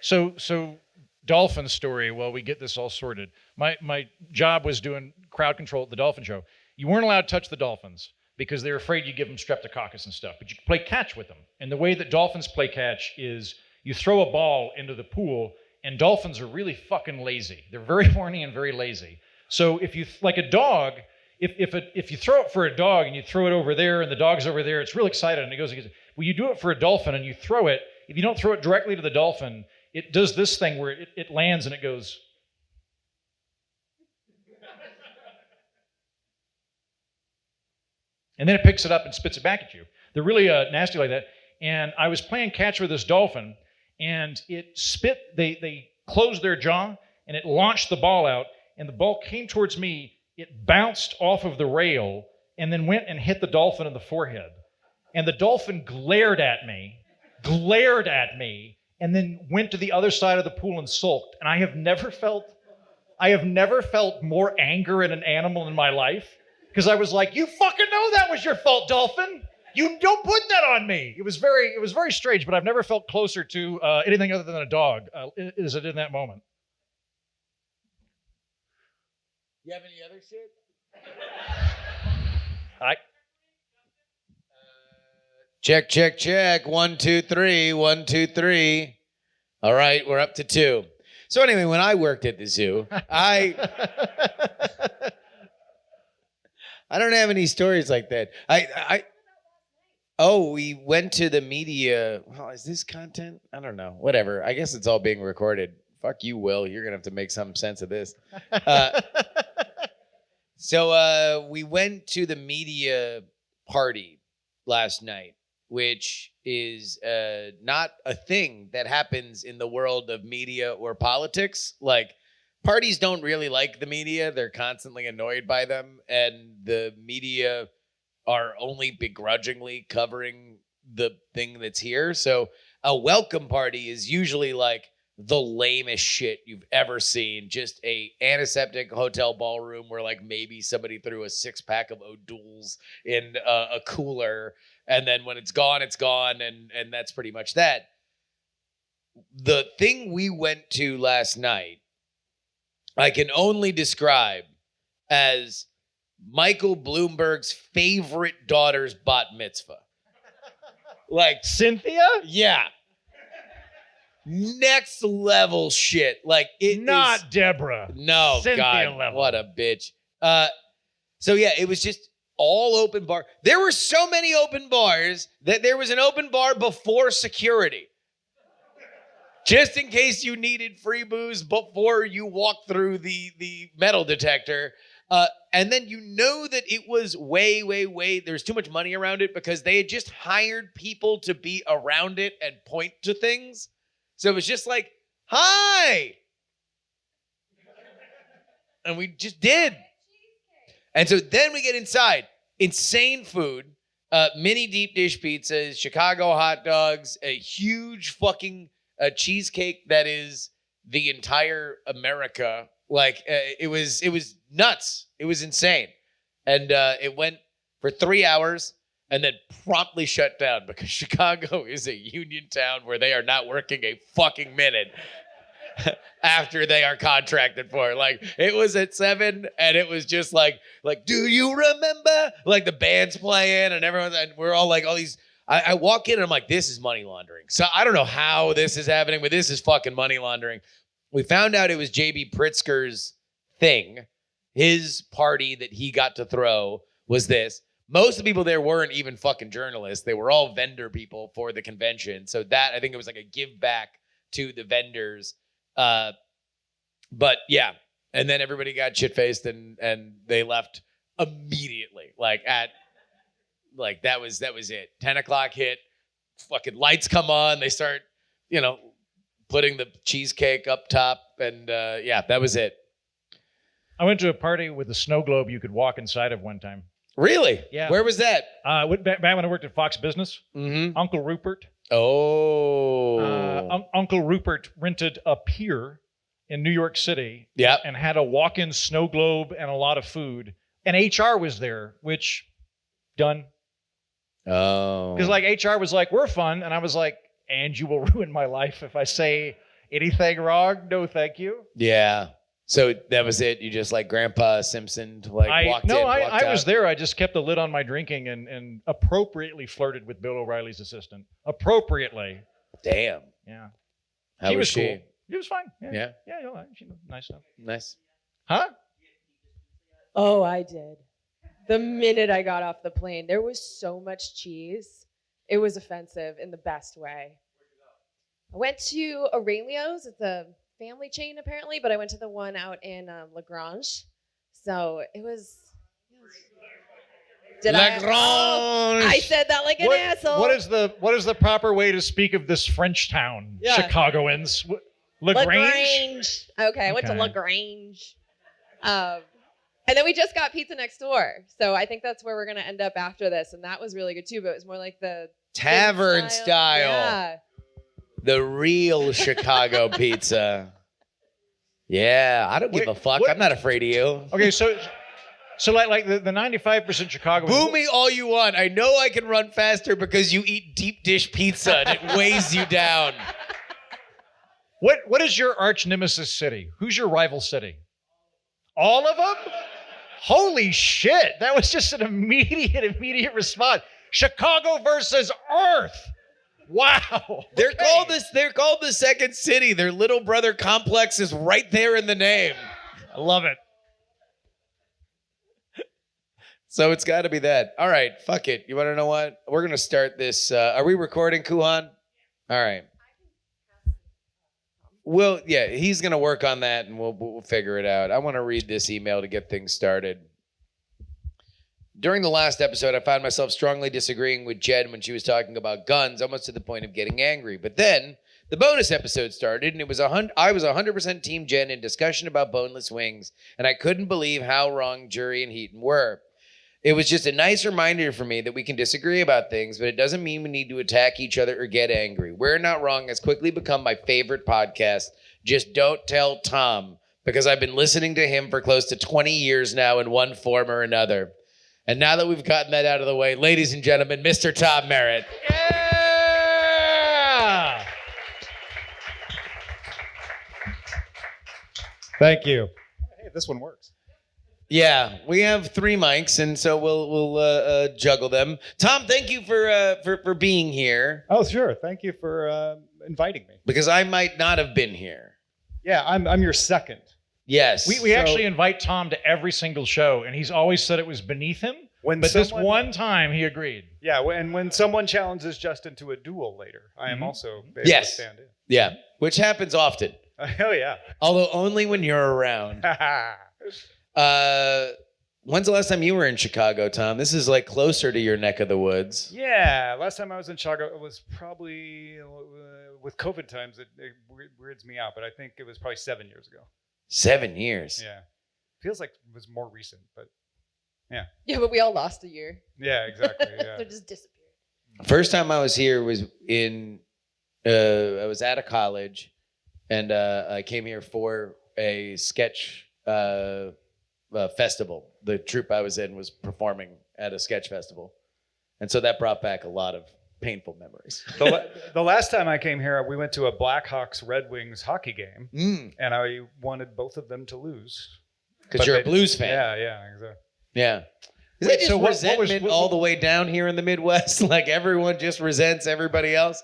So Dolphin story. Well, we get this all sorted. My job was doing crowd control at the Dolphin show. You weren't allowed to touch the Dolphins because they were afraid you give them streptococcus and stuff. But you could play catch with them. And the way that Dolphins play catch is you throw a ball into the pool, and Dolphins are really fucking lazy. They're very horny and very lazy. So if you, like a dog, if you throw it for a dog and you throw it over there and the dog's over there, it's real excited and it goes. Well, you do it for a dolphin and you throw it. If you don't throw it directly to the dolphin, it does this thing where it lands and it goes. And then it picks it up and spits it back at you. They're really nasty like that. And I was playing catch with this dolphin, and it spit. They closed their jaw, and it launched the ball out, and the ball came towards me. It bounced off of the rail, and then went and hit the dolphin in the forehead. And the dolphin glared at me, and then went to the other side of the pool and sulked. And I have never felt more anger in an animal in my life. Because I was like, you fucking know that was your fault, dolphin. You don't put that on me. It was very strange, but I've never felt closer to anything other than a dog is it in that moment. You have any other shit? Check. 1, 2, 3. 1, 2, 3. All right, we're up to 2. So anyway, when I worked at the zoo, I don't have any stories like that. We went to the media. Well, is this content? I don't know. Whatever. I guess it's all being recorded. Fuck you, Will. You're going to have to make some sense of this. So we went to the media party last night, which is not a thing that happens in the world of media or politics. Like, parties don't really like the media. They're constantly annoyed by them. And the media are only begrudgingly covering the thing that's here. So a welcome party is usually like the lamest shit you've ever seen. Just a antiseptic hotel ballroom where like maybe somebody threw a 6-pack of O'Doul's in a cooler. And then when it's gone, it's gone. And that's pretty much that. The thing we went to last night, I can only describe as Michael Bloomberg's favorite daughter's bat mitzvah. Like Cynthia? Yeah. Next level shit. Like it Not is, Deborah. No, Cynthia God, level. What a bitch. So yeah, it was just all open bar. There were so many open bars that there was an open bar before security. Just in case you needed free booze before you walked through the metal detector. And then you know that it was way, there's too much money around it because they had just hired people to be around it and point to things. So it was just like, hi. And we just did. And so then we get inside. Insane food. Mini deep dish pizzas, Chicago hot dogs, a huge fucking cheesecake that is the entire America. Like it was nuts. It was insane. And it went for 3 hours and then promptly shut down because Chicago is a union town where they are not working a fucking minute after they are contracted for. Like it was at 7 and it was just like, do you remember? Like the band's playing and everyone's, and we're all like all these. I walk in and I'm like, this is money laundering. So I don't know how this is happening, but this is fucking money laundering. We found out it was J.B. Pritzker's thing. His party that he got to throw was this. Most of the people there weren't even fucking journalists. They were all vendor people for the convention. So that, I think it was like a give back to the vendors. But yeah. And then everybody got shit-faced and they left immediately. That was it. 10 o'clock hit. Fucking lights come on. They start, putting the cheesecake up top. And that was it. I went to a party with a snow globe you could walk inside of one time. Really? Yeah. Where was that? Back when I worked at Fox Business, Uncle Rupert. Oh. Uncle Rupert rented a pier in New York City. Yep. And had a walk-in snow globe and a lot of food. And HR was there, which, done. Oh. Because HR was like, we're fun. And I was like, and you will ruin my life if I say Anything wrong? No, thank you. Yeah. So that was it. You just like Grandpa Simpson walked in, walked I was out. there. I just kept the lid on my drinking and appropriately flirted with Bill O'Reilly's assistant. Appropriately. Damn. Yeah. How was she? Cool. She was fine. Yeah. Yeah, she was nice enough. Nice. Huh? Oh, I did. The minute I got off the plane, there was so much cheese. It was offensive in the best way. I went to Aurelio's. It's a family chain apparently, but I went to the one out in Lagrange. So it was. Lagrange. I said that like an asshole. What is the proper way to speak of this French town? Yeah. Chicagoans. Lagrange? Okay, I went to Okay. Lagrange. And then we just got pizza next door. So I think that's where we're going to end up after this. And that was really good too, but it was more like the Tavern style. Yeah. The real Chicago pizza. Yeah, I don't give Wait, a fuck. what? I'm not afraid of you. Okay, so like the 95% Chicago. Boo me all you want. I know I can run faster because you eat deep dish pizza and it weighs you down. What is your arch nemesis city? Who's your rival city? All of them? Holy shit! That was just an immediate response. Chicago versus Earth. Wow. They're Okay. called the second city. Their little brother complex is right there in the name. I love it. So it's got to be that. All right, fuck it. You want to know what? We're going to start this. Are we recording, Kuhan? All right. Well, yeah, he's going to work on that and we'll figure it out. I want to read this email to get things started. During the last episode, I found myself strongly disagreeing with Jen when she was talking about guns, almost to the point of getting angry. But then the bonus episode started, and I was 100% Team Jen in discussion about boneless wings, and I couldn't believe how wrong Jury and Heaton were. It was just a nice reminder for me that we can disagree about things, but it doesn't mean we need to attack each other or get angry. We're Not Wrong has quickly become my favorite podcast. Just don't tell Tom, because I've been listening to him for close to 20 years now in one form or another. And now that we've gotten that out of the way, ladies and gentlemen, Mr. Tom Merritt. Yeah. Thank you. Hey, this one works. Yeah, we have 3 mics, and so we'll juggle them. Tom, thank you for being here, Oh, sure. Thank you for inviting me. because I might not have been here. Yeah, I'm your second. Yes. We actually invite Tom to every single show, and he's always said it was beneath him. When But this someone- one time, he agreed. Yeah, when someone challenges Justin to a duel later, I am Mhm. also able Yes. to stand in. Yeah, which happens often, Hell yeah. although only when you're around. When's the last time you were in Chicago, Tom? This is like closer to your neck of the woods. Yeah, last time I was in Chicago, it was probably with COVID times. It weirds me out, but I think it was probably 7 years ago. 7 years. Yeah, feels like it was more recent, but Yeah, but we all lost a year. yeah, exactly. Yeah. They just disappeared. First time I was here was I was at a college, and I came here for a sketch festival. The troupe I was in was performing at a sketch festival, and so that brought back a lot of painful memories. The last time I came here, we went to a Blackhawks Red Wings hockey game, and I wanted both of them to lose. Because But you're a they- blues fan. Yeah, exactly. Yeah. Is Wait, that just so what resentment all the way down here in the Midwest? Like everyone just resents everybody else?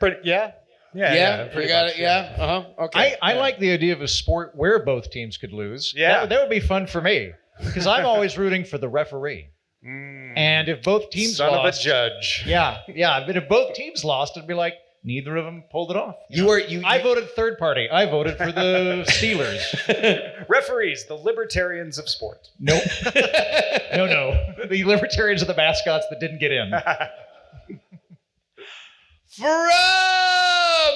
Yeah. You pretty got much, it. Yeah. Okay. I like the idea of a sport where both teams could lose. Yeah. That would be fun for me, because I'm always rooting for the referee. And if both teams Son lost, of a judge. yeah. But if both teams lost, it'd be like neither of them pulled it off. I I voted third party. I voted for the Steelers. Referees, the libertarians of sport. Nope. No. The Libertarians are the mascots that didn't get in. From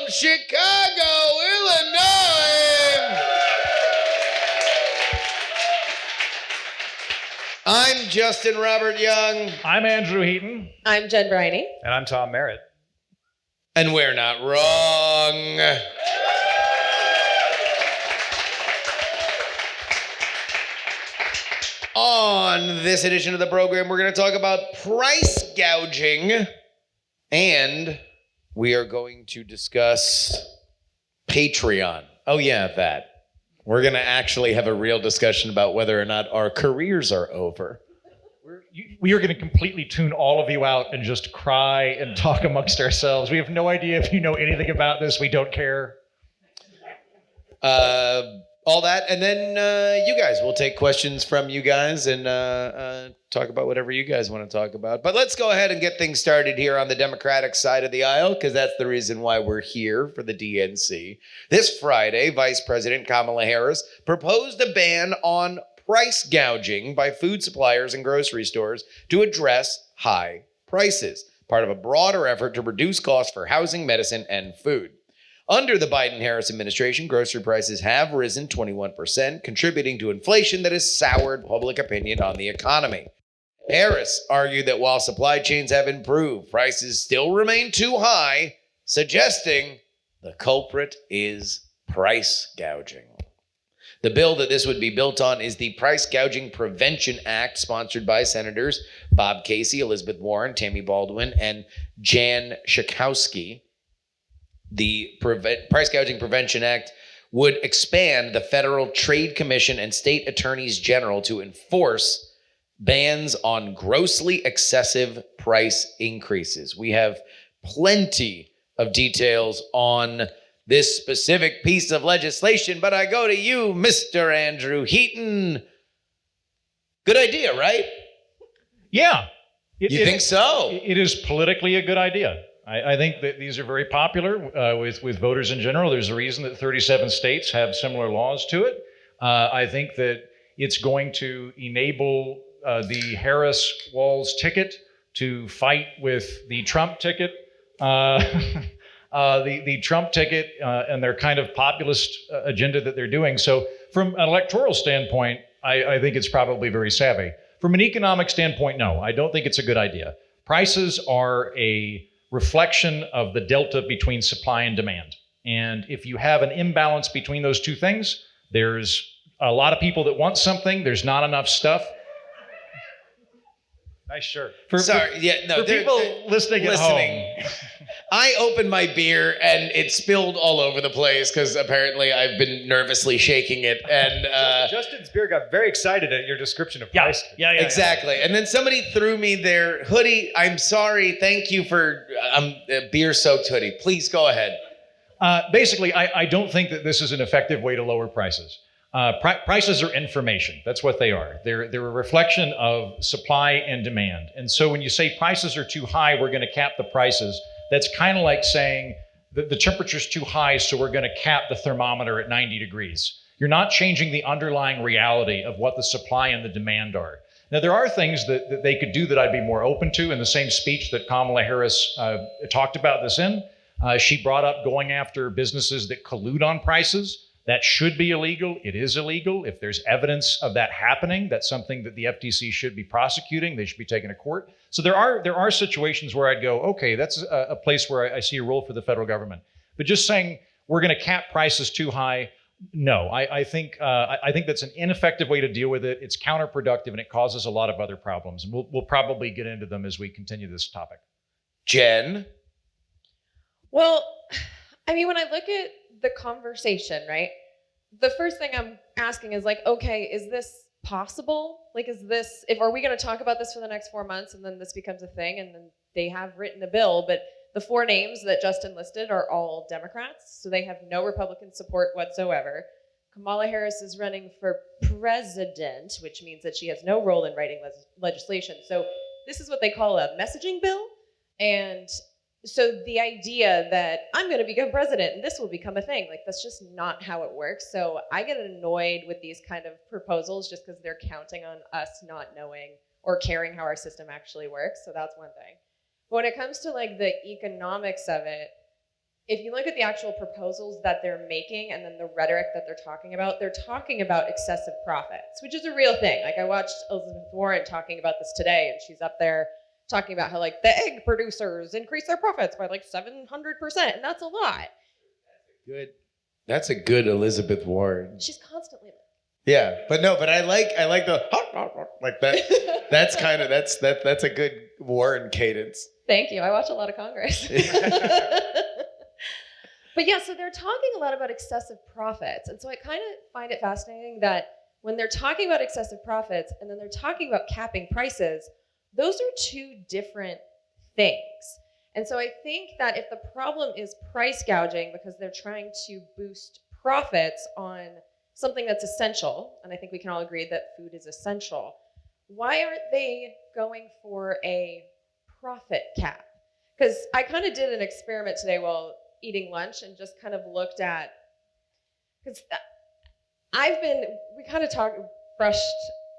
Chicago, Illinois, I'm Justin Robert Young, I'm Andrew Heaton. I'm Jen Briney. And I'm Tom Merritt. and we're not wrong. On this edition of the program, we're going to talk about price gouging, and we are going to discuss Patreon. Oh, yeah, that. We're going to actually have a real discussion about whether or not our careers are over. We are going to completely tune all of you out and just cry and talk amongst ourselves. We have no idea if you know anything about this. We don't care. All that, and then you guys, we'll take questions from you guys and talk about whatever you guys want to talk about. But let's go ahead and get things started here on the Democratic side of the aisle, because that's the reason why we're here for the DNC. This Friday, Vice President Kamala Harris proposed a ban on price gouging by food suppliers and grocery stores to address high prices, part of a broader effort to reduce costs for housing, medicine, and food. Under the Biden-Harris administration, grocery prices have risen 21%, contributing to inflation that has soured public opinion on the economy. Harris argued that while supply chains have improved, prices still remain too high, suggesting the culprit is price gouging. The bill that this would be built on is the Price Gouging Prevention Act, sponsored by Senators Bob Casey, Elizabeth Warren, Tammy Baldwin, and Jan Schakowsky. The Price Gouging Prevention Act would expand the Federal Trade Commission and state attorneys general to enforce bans on grossly excessive price increases. We have plenty of details on this specific piece of legislation, but I go to you, Mr. Andrew Heaton. Good idea, right? Yeah. You think so? It is politically a good idea. I think that these are very popular with voters in general. There's a reason that 37 states have similar laws to it. I think that it's going to enable the Harris-Walz ticket to fight with the Trump ticket. The Trump ticket and their kind of populist agenda that they're doing. So from an electoral standpoint, I think it's probably very savvy. From an economic standpoint, no, I don't think it's a good idea. Prices are a reflection of the delta between supply and demand. And if you have an imbalance between those two things, there's a lot of people that want something, there's not enough stuff. Nice shirt. For people listening at home. I opened my beer and it spilled all over the place because apparently I've been nervously shaking it. And Justin's beer got very excited at your description of Yeah, price. yeah, exactly. Yeah. And then somebody threw me their hoodie. I'm sorry. Thank you for a beer-soaked hoodie. Please go ahead. Basically, I don't think that this is an effective way to lower prices. Prices are information. That's what they are. They're a reflection of supply and demand. And so when you say prices are too high, we're going to cap the prices. That's kind of like saying that the temperature's too high, so we're going to cap the thermometer at 90 degrees. You're not changing the underlying reality of what the supply and the demand are. Now, there are things that they could do that I'd be more open to. In the same speech that Kamala Harris talked about this in, she brought up going after businesses that collude on prices. That should be illegal. It is illegal. If there's evidence of that happening, that's something that the FTC should be prosecuting. They should be taken to court. So there are situations where I'd go, okay, that's a place where I see a role for the federal government. But just saying we're going to cap prices too high, no. I think that's an ineffective way to deal with it. It's counterproductive and it causes a lot of other problems. And we'll probably get into them as we continue this topic. Jen? Well, I mean, when I look at the conversation, right? The first thing I'm asking is like, okay, is this possible? Like, are we going to talk about this for the next 4 months and then this becomes a thing and then they have written a bill, but the 4 names that Justin listed are all Democrats, so they have no Republican support whatsoever. Kamala Harris is running for president, which means that she has no role in writing legislation. So this is what they call a messaging bill. And so the idea that I'm going to become president and this will become a thing, like that's just not how it works. So I get annoyed with these kind of proposals just because they're counting on us not knowing or caring how our system actually works. So that's one thing. But when it comes to like the economics of it, if you look at the actual proposals that they're making and then the rhetoric that they're talking about excessive profits, which is a real thing. Like I watched Elizabeth Warren talking about this today, and she's up there talking about how like the egg producers increase their profits by like 700%, and that's a lot. That's a good Elizabeth Warren. She's constantly like, yeah, but I like the like that. That's a good Warren cadence. Thank you. I watch a lot of Congress. But yeah, so they're talking a lot about excessive profits. And so I kind of find it fascinating that when they're talking about excessive profits and then they're talking about capping prices, those are two different things. And so I think that if the problem is price gouging because they're trying to boost profits on something that's essential, and I think we can all agree that food is essential, why aren't they going for a profit cap? Because I kind of did an experiment today while eating lunch and just kind of looked at, because we kind of brushed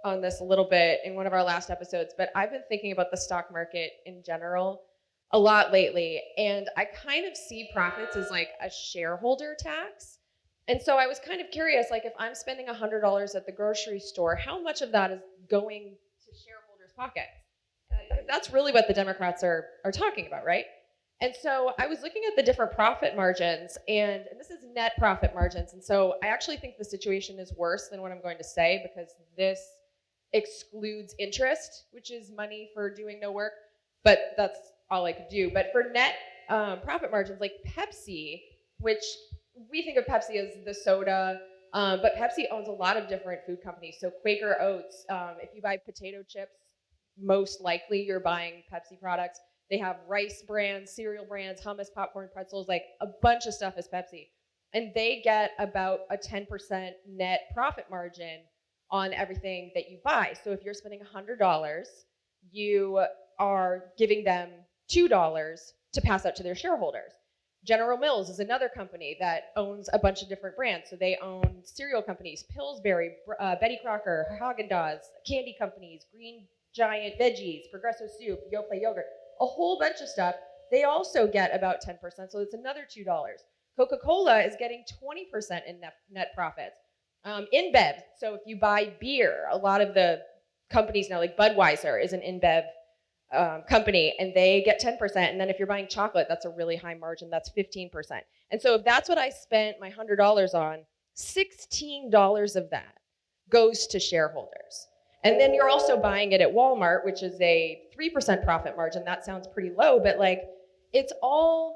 on this a little bit in one of our last episodes, but I've been thinking about the stock market in general a lot lately, and I kind of see profits as like a shareholder tax. And so I was kind of curious, like if I'm spending $100 at the grocery store, how much of that is going to shareholders' pockets? That's really what the Democrats are talking about, right? And so I was looking at the different profit margins, and this is net profit margins. And so I actually think the situation is worse than what I'm going to say because this excludes interest, which is money for doing no work, but that's all I could do. But for net profit margins, like Pepsi, which we think of Pepsi as the soda, but Pepsi owns a lot of different food companies. So Quaker Oats, if you buy potato chips, most likely you're buying Pepsi products. They have rice brands, cereal brands, hummus, popcorn, pretzels, like a bunch of stuff is Pepsi. And they get about a 10% net profit margin on everything that you buy. So if you're spending $100, you are giving them $2 to pass out to their shareholders. General Mills is another company that owns a bunch of different brands. So they own cereal companies, Pillsbury, Betty Crocker, Haagen-Dazs, candy companies, Green Giant Veggies, Progresso Soup, Yoplait Yogurt, a whole bunch of stuff. They also get about 10%, so it's another $2. Coca-Cola is getting 20% in net profits. InBev, so if you buy beer, a lot of the companies now, like Budweiser is an InBev company, and they get 10%. And then if you're buying chocolate, that's a really high margin, that's 15%. And so if that's what I spent my $100 on, $16 of that goes to shareholders. And then you're also buying it at Walmart, which is a 3% profit margin. That sounds pretty low, but like it's all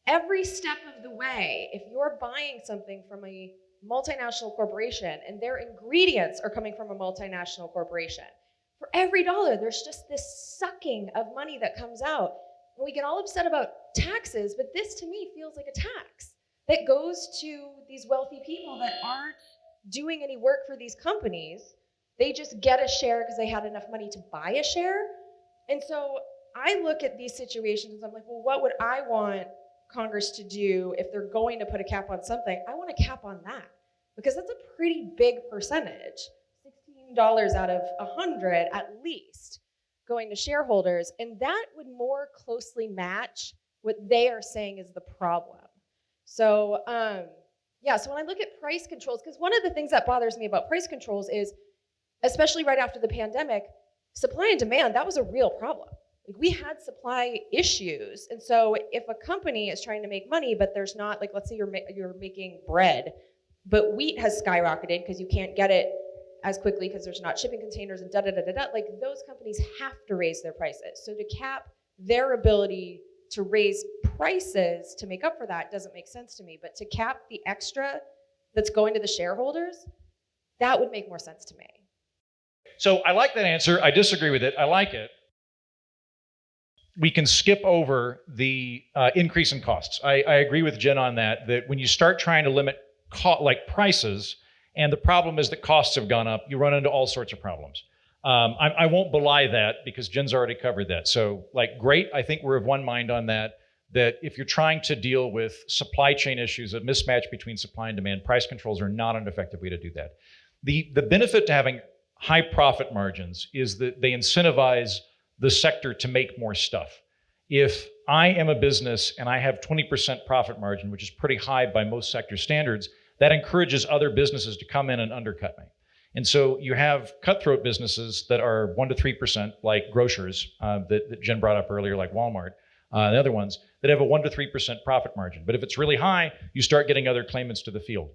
every step of the way. If you're buying something from a multinational corporation and their ingredients are coming from a multinational corporation, for every dollar, there's just this sucking of money that comes out. And we get all upset about taxes, but this to me feels like a tax that goes to these wealthy people that aren't doing any work for these companies. They just get a share because they had enough money to buy a share. And so I look at these situations and I'm like, well, what would I want Congress to do if they're going to put a cap on something? I want a cap on that because that's a pretty big percentage. $16 out of 100 at least going to shareholders. And that would more closely match what they are saying is the problem. So so when I look at price controls, because one of the things that bothers me about price controls is, especially right after the pandemic, supply and demand, that was a real problem. Like we had supply issues. And so if a company is trying to make money, but there's not, like let's say you're making bread, but wheat has skyrocketed because you can't get it as quickly because there's not shipping containers and like those companies have to raise their prices. So to cap their ability to raise prices to make up for that doesn't make sense to me. But to cap the extra that's going to the shareholders, that would make more sense to me. So I like that answer. I disagree with it. I like it. We can skip over the increase in costs. I agree with Jen on that when you start trying to limit prices, and the problem is that costs have gone up, you run into all sorts of problems. I won't belie that because Jen's already covered that. So great, I think we're of one mind on that if you're trying to deal with supply chain issues, a mismatch between supply and demand, price controls are not an effective way to do that. The benefit to having high profit margins is that they incentivize the sector to make more stuff. If I am a business and I have 20% profit margin, which is pretty high by most sector standards, that encourages other businesses to come in and undercut me. And so you have cutthroat businesses that are 1% to 3%, like grocers that Jen brought up earlier, like Walmart, and other ones that have a 1% to 3% profit margin. But if it's really high, you start getting other claimants to the field.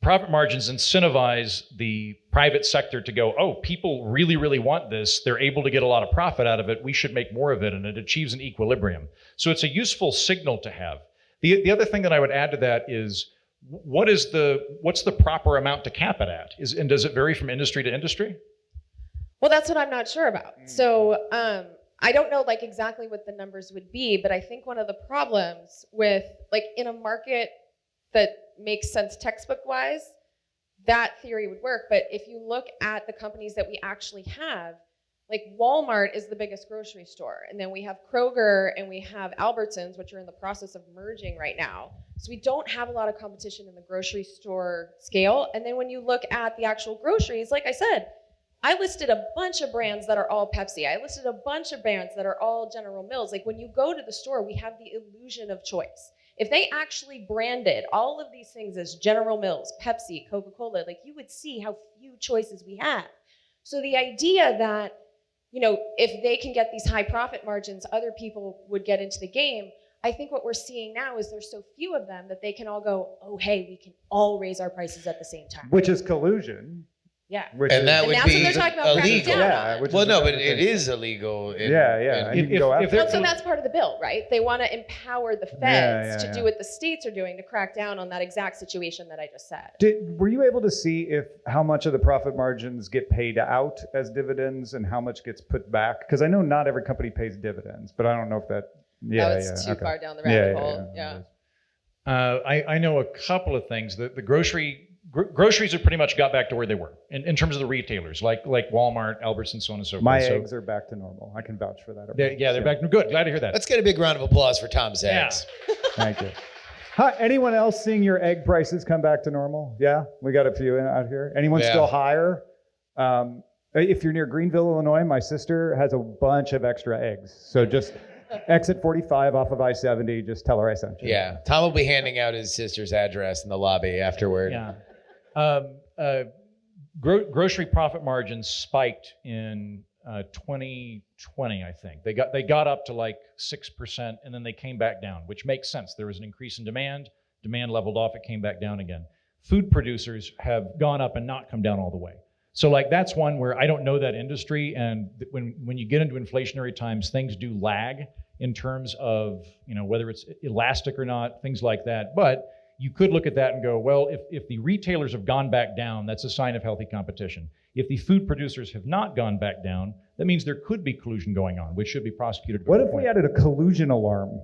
Profit margins incentivize the private sector to go, oh, people really, really want this. They're able to get a lot of profit out of it. We should make more of it, and it achieves an equilibrium. So it's a useful signal to have. The other thing that I would add to that is what's the proper amount to cap it at? And does it vary from industry to industry? Well, that's what I'm not sure about. So I don't know like exactly what the numbers would be, but I think one of the problems with like in a market that makes sense textbook wise, that theory would work. But if you look at the companies that we actually have, like Walmart is the biggest grocery store. And then we have Kroger and we have Albertsons, which are in the process of merging right now. So we don't have a lot of competition in the grocery store scale. And then when you look at the actual groceries, like I said, I listed a bunch of brands that are all Pepsi. I listed a bunch of brands that are all General Mills. Like when you go to the store, we have the illusion of choice. If they actually branded all of these things as General Mills, Pepsi, Coca-Cola, like you would see how few choices we have. So the idea that, you know, if they can get these high profit margins, other people would get into the game. I think what we're seeing now is there's so few of them that they can all go, oh, hey, we can all raise our prices at the same time. Which is collusion. Yeah. And that would that's be what they're talking about cracking illegal. down Yeah, on. which Well, is no, the but other it thing. is illegal. Yeah. And you can go If after they're- Well, so that's part of the bill, right? They want to empower the feds to do what the states are doing to crack down on that exact situation that I just said. Were you able to see how much of the profit margins get paid out as dividends and how much gets put back? Because I know not every company pays dividends, but I don't know if that. Yeah, that was too okay. far down the rabbit hole. Yeah. I know a couple of things. The groceries have pretty much got back to where they were in terms of the retailers, like Walmart, Albertsons, so on and so forth. My So eggs are back to normal. I can vouch for that. they're back. Good. Glad to hear that. Let's get a big round of applause for Tom's Yeah. eggs. Thank you. Hi, anyone else seeing your egg prices come back to normal? Yeah, we got a few out here. Anyone Yeah. still higher? If you're near Greenville, Illinois, my sister has a bunch of extra eggs. So just exit 45 off of I-70. Just tell her I sent you. Yeah. Tom will be handing out his sister's address in the lobby afterward. Yeah. Grocery profit margins spiked in 2020, I think. They got up to like 6%, and then they came back down, which makes sense. There was an increase in demand. Demand leveled off. It came back down again. Food producers have gone up and not come down all the way. So like that's one where I don't know that industry, and when you get into inflationary times, things do lag in terms of, you know, whether it's elastic or not, things like that. But you could look at that and go, well, if the retailers have gone back down, that's a sign of healthy competition. If the food producers have not gone back down, that means there could be collusion going on, which should be prosecuted. What if we added a collusion alarm?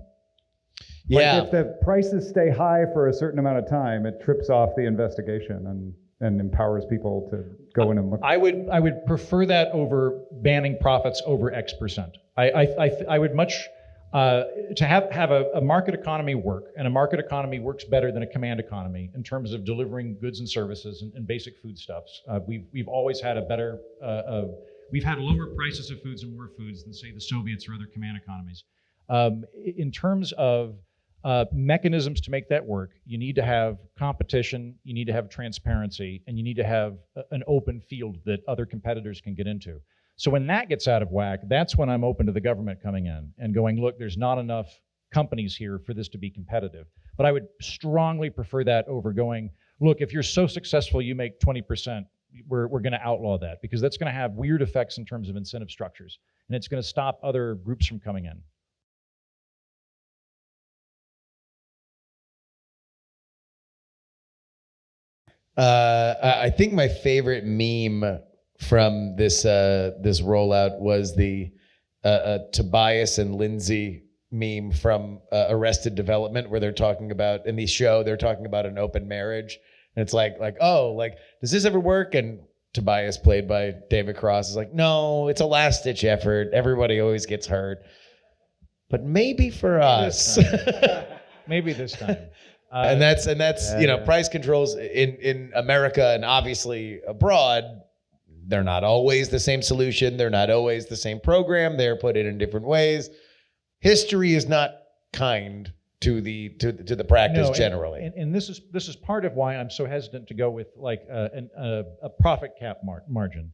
Yeah. Like if the prices stay high for a certain amount of time, it trips off the investigation and empowers people to go in and look. I would prefer that over banning profits over X%. I would much to have a market economy work, and a market economy works better than a command economy in terms of delivering goods and services and basic foodstuffs. We've always had a better we've had lower prices of foods and more foods than say the Soviets or other command economies. In terms of mechanisms to make that work, you need to have competition, you need to have transparency, and you need to have an open field that other competitors can get into. So when that gets out of whack, that's when I'm open to the government coming in and going, look, there's not enough companies here for this to be competitive. But I would strongly prefer that over going, look, if you're so successful you make 20%, we're going to outlaw that, because that's going to have weird effects in terms of incentive structures, and it's going to stop other groups from coming in. I think my favorite meme from this rollout was the Tobias and Lindsay meme from Arrested Development, where they're talking about in the show they're talking about an open marriage, and it's like does this ever work? And Tobias, played by David Cross, is like, no, it's a last ditch effort. Everybody always gets hurt, but maybe for us. Maybe this time. And that's price controls in America and obviously abroad. They're not always the same solution. They're not always the same program. They're put in different ways. History is not kind to the practice generally. And this is part of why I'm so hesitant to go with like a profit cap margin.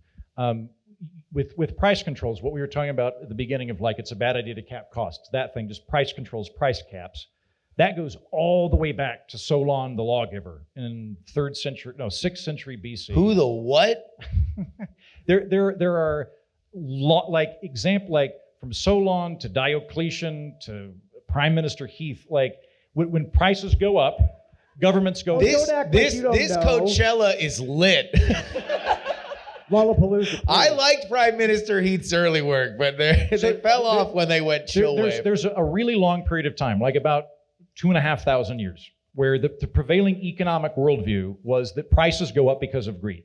With price controls, what we were talking about at the beginning of like it's a bad idea to cap costs. That thing, just price controls, price caps. That goes all the way back to Solon the lawgiver in 6th century BC. Who the what? There are example like from Solon to Diocletian to Prime Minister Heath. Like when prices go up, governments go. This don't act like you don't know. Coachella is lit. Lollapalooza. I liked Prime Minister Heath's early work, but they fell off when they went chill wave. There's a really long period of time, like about 2,500 years, where the prevailing economic worldview was that prices go up because of greed.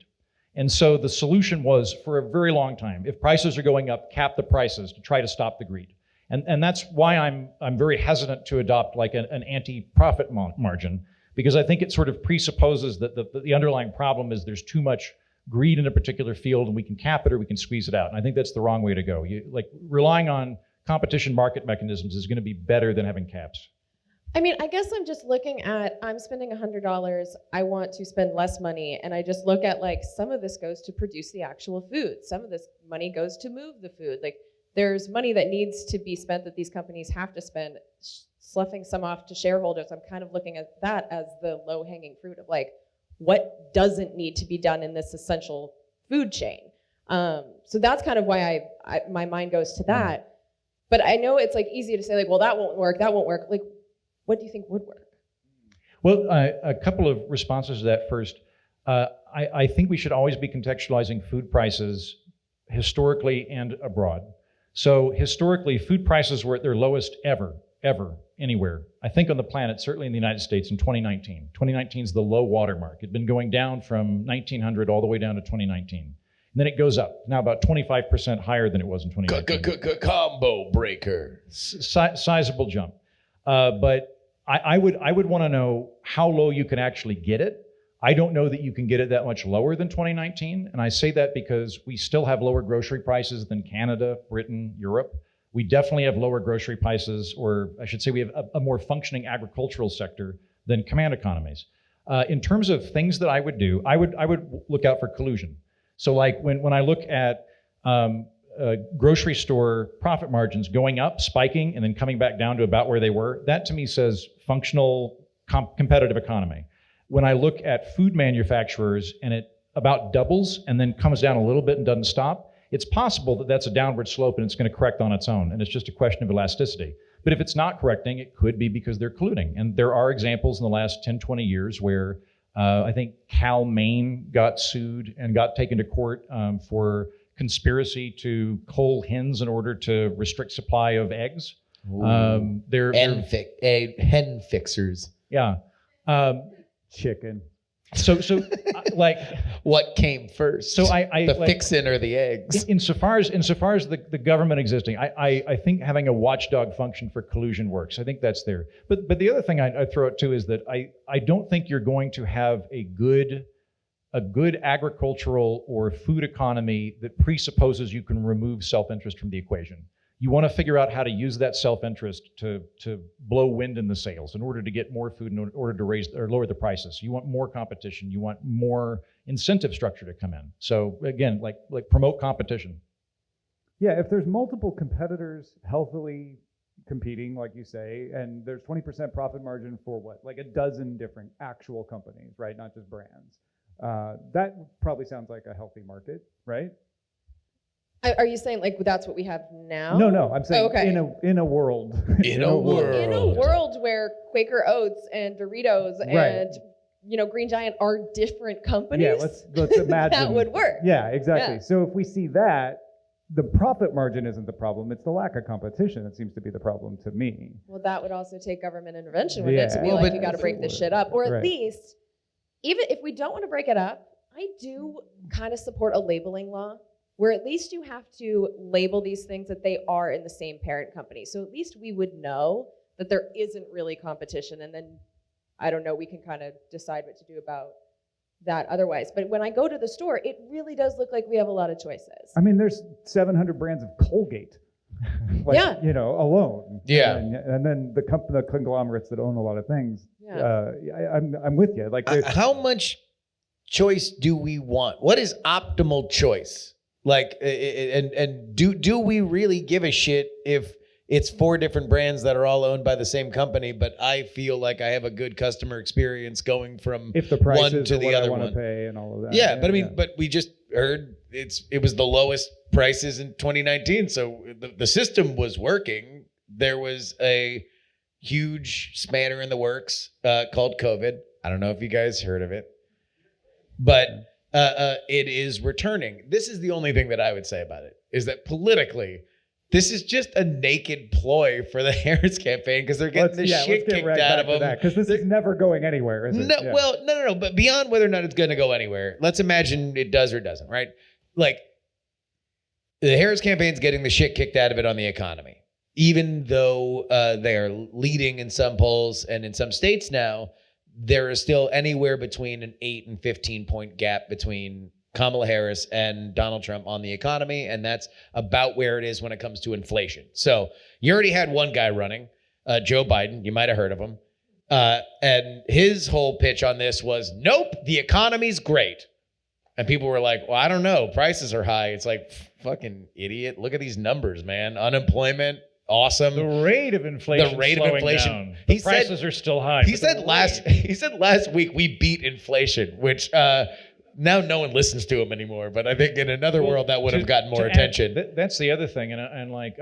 And so the solution was, for a very long time, if prices are going up, cap the prices to try to stop the greed. And that's why I'm very hesitant to adopt like an anti-profit margin, because I think it sort of presupposes that the underlying problem is there's too much greed in a particular field, and we can cap it or we can squeeze it out. And I think that's the wrong way to go. Relying on competition market mechanisms is going to be better than having caps. I mean, I guess I'm just looking at, I'm spending $100, I want to spend less money, and I just look at like, some of this goes to produce the actual food. Some of this money goes to move the food. Like, there's money that needs to be spent that these companies have to spend. Sloughing some off to shareholders, I'm kind of looking at that as the low-hanging fruit of like, what doesn't need to be done in this essential food chain. So that's kind of why my mind goes to that. But I know it's like easy to say like, well, that won't work. Like, what do you think would work? Well, a couple of responses to that. First, I think we should always be contextualizing food prices historically and abroad. So historically, food prices were at their lowest ever, anywhere. I think on the planet, certainly in the United States in 2019. 2019 is the low water mark. It'd been going down from 1900 all the way down to 2019. And then it goes up, now about 25% higher than it was in 2019. Combo breaker. Sizable jump. But I would want to know how low you can actually get it. I don't know that you can get it that much lower than 2019. And I say that because we still have lower grocery prices than Canada, Britain, Europe. We definitely have lower grocery prices, or I should say we have a more functioning agricultural sector than command economies. In terms of things that I would do, I would look out for collusion. So like when I look at grocery store profit margins going up, spiking, and then coming back down to about where they were, that to me says functional competitive economy. When I look at food manufacturers and it about doubles and then comes down a little bit and doesn't stop, it's possible that that's a downward slope and it's going to correct on its own, and it's just a question of elasticity. But if it's not correcting, it could be because they're colluding. And there are examples in the last 10, 20 years where I think Cal Maine got sued and got taken to court for conspiracy to cull hens in order to restrict supply of eggs. Hen fixers. Yeah. Chicken. So like what came first? So I the like, fixin' or the eggs? Insofar as the government existing, I think having a watchdog function for collusion works. I think that's there. But the other thing I throw out too is that I don't think you're going to have a good agricultural or food economy that presupposes you can remove self-interest from the equation. You want to figure out how to use that self-interest to blow wind in the sails in order to get more food, in order to raise or lower the prices. You want more competition. You want more incentive structure to come in. So again, like promote competition. Yeah, if there's multiple competitors healthily competing, like you say, and there's 20% profit margin for what, like a dozen different actual companies, right? Not just brands. That probably sounds like a healthy market, right? Are you saying like that's what we have now? No. I'm saying okay. in a world. In a world where Quaker Oats and Doritos and Green Giant are different companies. Yeah, let's imagine that would work. Yeah, exactly. Yeah. So if we see that, the profit margin isn't the problem; it's the lack of competition that seems to be the problem to me. Well, that would also take government intervention, wouldn't it? To be Well, like, you got to break this shit up, or at Right. least, even if we don't want to break it up, I do kind of support a labeling law, where at least you have to label these things that they are in the same parent company. So at least we would know that there isn't really competition. And then, I don't know, we can kind of decide what to do about that otherwise. But when I go to the store, it really does look like we have a lot of choices. I mean, there's 700 brands of Colgate, alone. Yeah. And then the conglomerates that own a lot of things. Yeah. I'm with you. Like, how much choice do we want? What is optimal choice? Like, and do we really give a shit if it's 4 different brands that are all owned by the same company, but I feel like I have a good customer experience going from if the prices one to are the what other I want one. to pay and all of that. Yeah, but I mean, but we just heard it was the lowest prices in 2019, so the system was working. There was a huge spanner in the works called COVID. I don't know if you guys heard of it, but it is returning. This is the only thing that I would say about it, is that politically, this is just a naked ploy for the Harris campaign because they're getting the shit kicked out of them. Because this is never going anywhere, is it? No, well, no. But beyond whether or not it's going to go anywhere, let's imagine it does or doesn't, right? Like, the Harris campaign's getting the shit kicked out of it on the economy. Even though they are leading in some polls and in some states now, there is still anywhere between an 8 and 15 point gap between Kamala Harris and Donald Trump on the economy, and that's about where it is when it comes to inflation. So you already had one guy running, Joe Biden. You might have heard of him. And his whole pitch on this was, nope, the economy's great. And people were like, well, I don't know. Prices are high. It's like, fucking idiot. Look at these numbers, man. Unemployment, awesome. The rate of inflation. The rate of slowing inflation. Down. The prices are still high. He said last week we beat inflation, which now no one listens to him anymore. But I think in another world that would have gotten more attention. That's the other thing, and like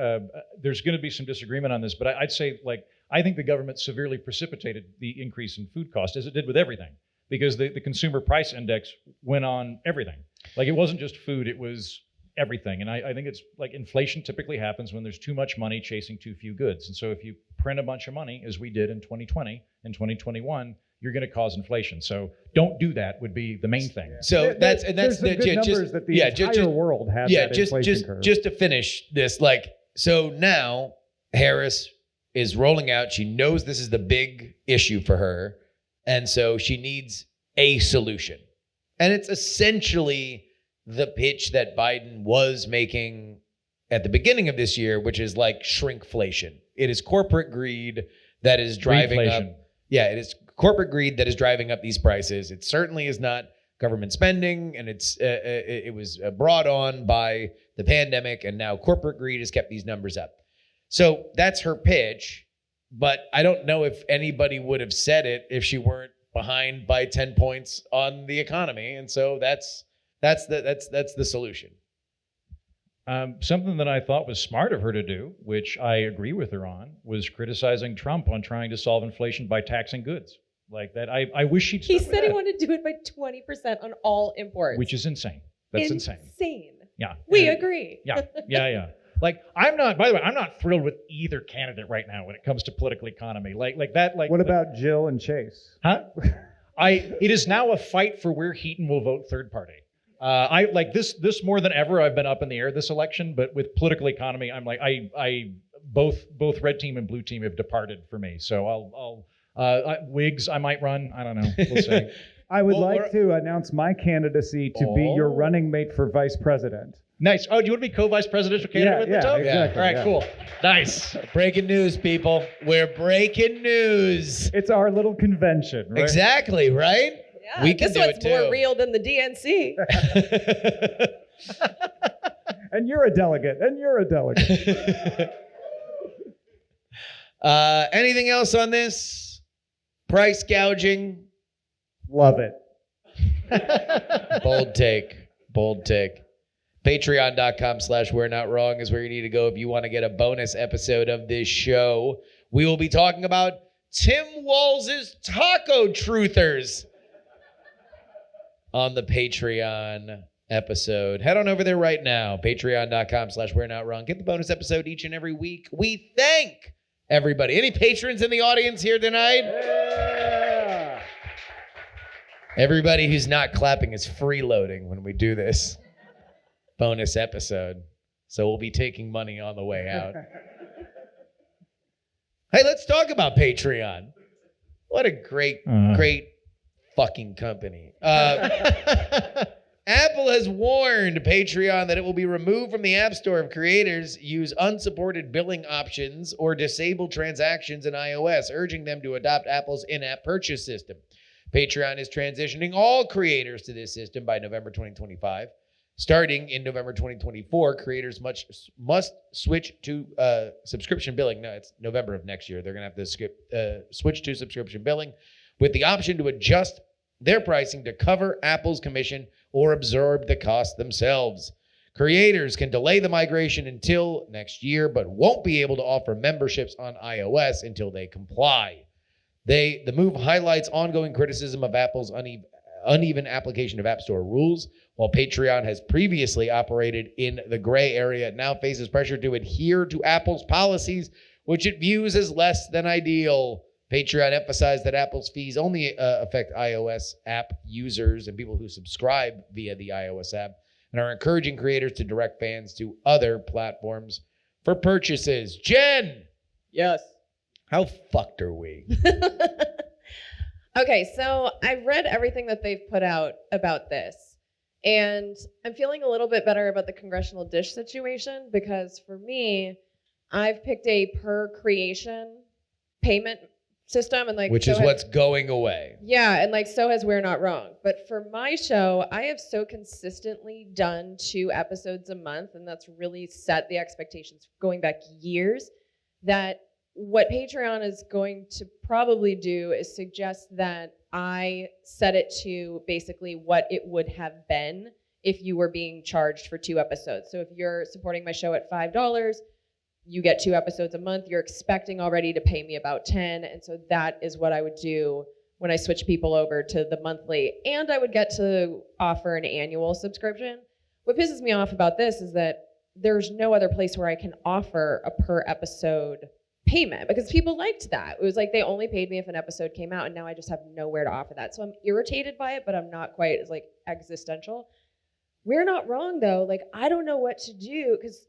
there's going to be some disagreement on this, but I'd say like I think the government severely precipitated the increase in food cost, as it did with everything, because the consumer price index went on everything. Like it wasn't just food, it was everything. And I think it's like inflation typically happens when there's too much money chasing too few goods. And so if you print a bunch of money, as we did in 2020 and 2021, you're going to cause inflation. So don't do that would be the main thing. So that's there's some good numbers that the entire world had. That inflation curve. Just to finish this, like, so now Harris is rolling out. She knows this is the big issue for her, and so she needs a solution. And it's essentially the pitch that Biden was making at the beginning of this year, which is like shrinkflation. It is corporate greed that is driving up. Yeah, it is corporate greed that is driving up these prices. It certainly is not government spending, and it was brought on by the pandemic, and now corporate greed has kept these numbers up. So that's her pitch, but I don't know if anybody would have said it if she weren't behind by 10 points on the economy, and so that's the solution. Something that I thought was smart of her to do, which I agree with her on, was criticizing Trump on trying to solve inflation by taxing goods. Like that, I wish she'd. He said he wanted to do it by 20% on all imports, which is insane. That's insane. Yeah, we agree. Yeah. Like I'm not. By the way, I'm not thrilled with either candidate right now when it comes to political economy. Like that. Like what about Jill and Chase? Huh? It is now a fight for where Heaton will vote third party. I like this more than ever. I've been up in the air this election, but with political economy, I'm like I both red team and blue team have departed for me. So I'll Whigs I might run. I don't know. We'll see. I would like to announce my candidacy to be your running mate for vice president. Nice. Oh, do you want to be co-vice presidential candidate with the top? Exactly. All right, cool. Nice. Breaking news, people. We're breaking news. It's our little convention, right? Exactly, right? Yeah, we can this do one's it too. more real than the DNC. And you're a delegate. Anything else on this? Price gouging? Love it. Bold take. Patreon.com/We're Not Wrong is where you need to go if you want to get a bonus episode of this show. We will be talking about Tim Walz's Taco Truthers on the Patreon episode. Head on over there right now. Patreon.com/We're Not Wrong. Get the bonus episode each and every week. We thank everybody. Any patrons in the audience here tonight? Yeah. Everybody who's not clapping is freeloading when we do this bonus episode. So we'll be taking money on the way out. Hey, let's talk about Patreon. What a great fucking company. Apple has warned Patreon that it will be removed from the App Store if creators use unsupported billing options or disable transactions in iOS, urging them to adopt Apple's in-app purchase system. Patreon is transitioning all creators to this system by November 2025. Starting in November 2024, creators must switch to subscription billing. No, it's November of next year. They're going to have to switch to subscription billing with the option to adjust their pricing to cover Apple's commission or absorb the cost themselves. Creators can delay the migration until next year, but won't be able to offer memberships on iOS until they comply. The move highlights ongoing criticism of Apple's uneven application of App Store rules. While Patreon has previously operated in the gray area, it now faces pressure to adhere to Apple's policies, which it views as less than ideal. Patreon emphasized that Apple's fees only affect iOS app users and people who subscribe via the iOS app, and are encouraging creators to direct fans to other platforms for purchases. Jen! Yes. How fucked are we? Okay, so I've read everything that they've put out about this, and I'm feeling a little bit better about the congressional dish situation because for me, I've picked a per creation payment system, and Which is what's going away. Yeah, and so has We're Not Wrong. But for my show, I have so consistently done 2 episodes a month, and that's really set the expectations going back years, that what Patreon is going to probably do is suggest that I set it to basically what it would have been if you were being charged for 2 episodes. So if you're supporting my show at $5, you get 2 episodes a month. You're expecting already to pay me about 10. And so that is what I would do when I switch people over to the monthly. And I would get to offer an annual subscription. What pisses me off about this is that there's no other place where I can offer a per episode payment because people liked that. It was like they only paid me if an episode came out, and now I just have nowhere to offer that. So I'm irritated by it, but I'm not quite as existential. We're Not Wrong though. I don't know what to do because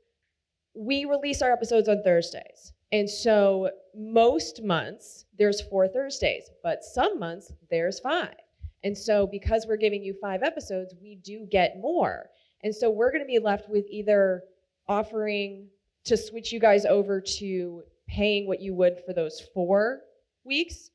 we release our episodes on Thursdays. And so most months there's 4 Thursdays, but some months there's 5. And so because we're giving you 5 episodes, we do get more. And so we're going to be left with either offering to switch you guys over to paying what you would for those 4 weeks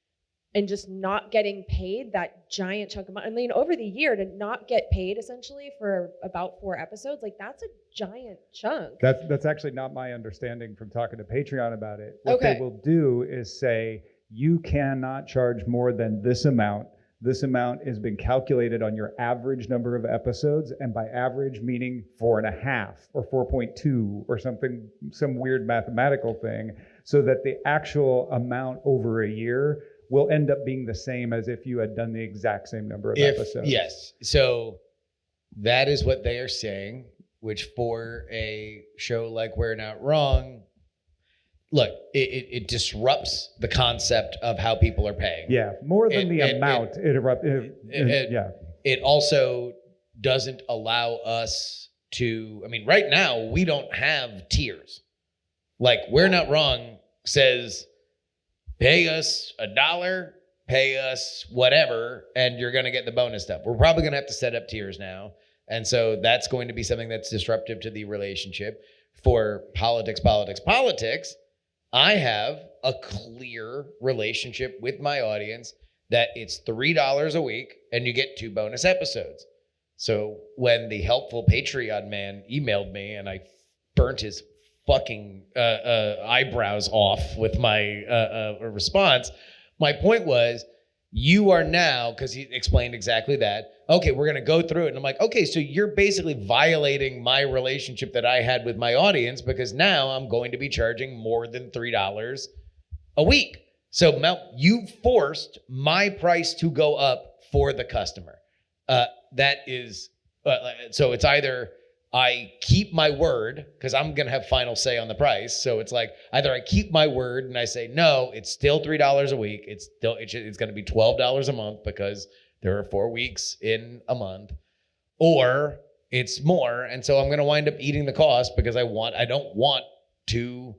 and just not getting paid that giant chunk of money. I mean, over the year to not get paid essentially for about 4 episodes, that's a giant chunk. That's actually not my understanding from talking to Patreon about it. What Okay. they will do is say, you cannot charge more than this amount. This amount has been calculated on your average number of episodes, and by average meaning 4.5 or 4.2 or some weird mathematical thing, so that the actual amount over a year will end up being the same as if you had done the exact same number of episodes. Yes. So that is what they are saying, which for a show like We're Not Wrong, look, it disrupts the concept of how people are paying. Yeah, more than the amount. It also doesn't allow us to, right now, we don't have tiers. We're Not Wrong says, pay us $1, pay us whatever, and you're going to get the bonus stuff. We're probably going to have to set up tiers now. And so that's going to be something that's disruptive to the relationship. For politics, I have a clear relationship with my audience that it's $3 a week and you get 2 bonus episodes. So when the helpful Patreon man emailed me and I burnt his fucking eyebrows off with my response, my point was, you are now, because he explained exactly that, okay, we're going to go through it. And I'm like, okay, so you're basically violating my relationship that I had with my audience because now I'm going to be charging more than $3 a week. So Mel, you forced my price to go up for the customer. That is, so it's either I keep my word because I'm going to have final say on the price. So it's either I keep my word and I say, no, it's still $3 a week. It's going to be $12 a month because there are 4 weeks in a month, or it's more. And so I'm going to wind up eating the cost because I don't want to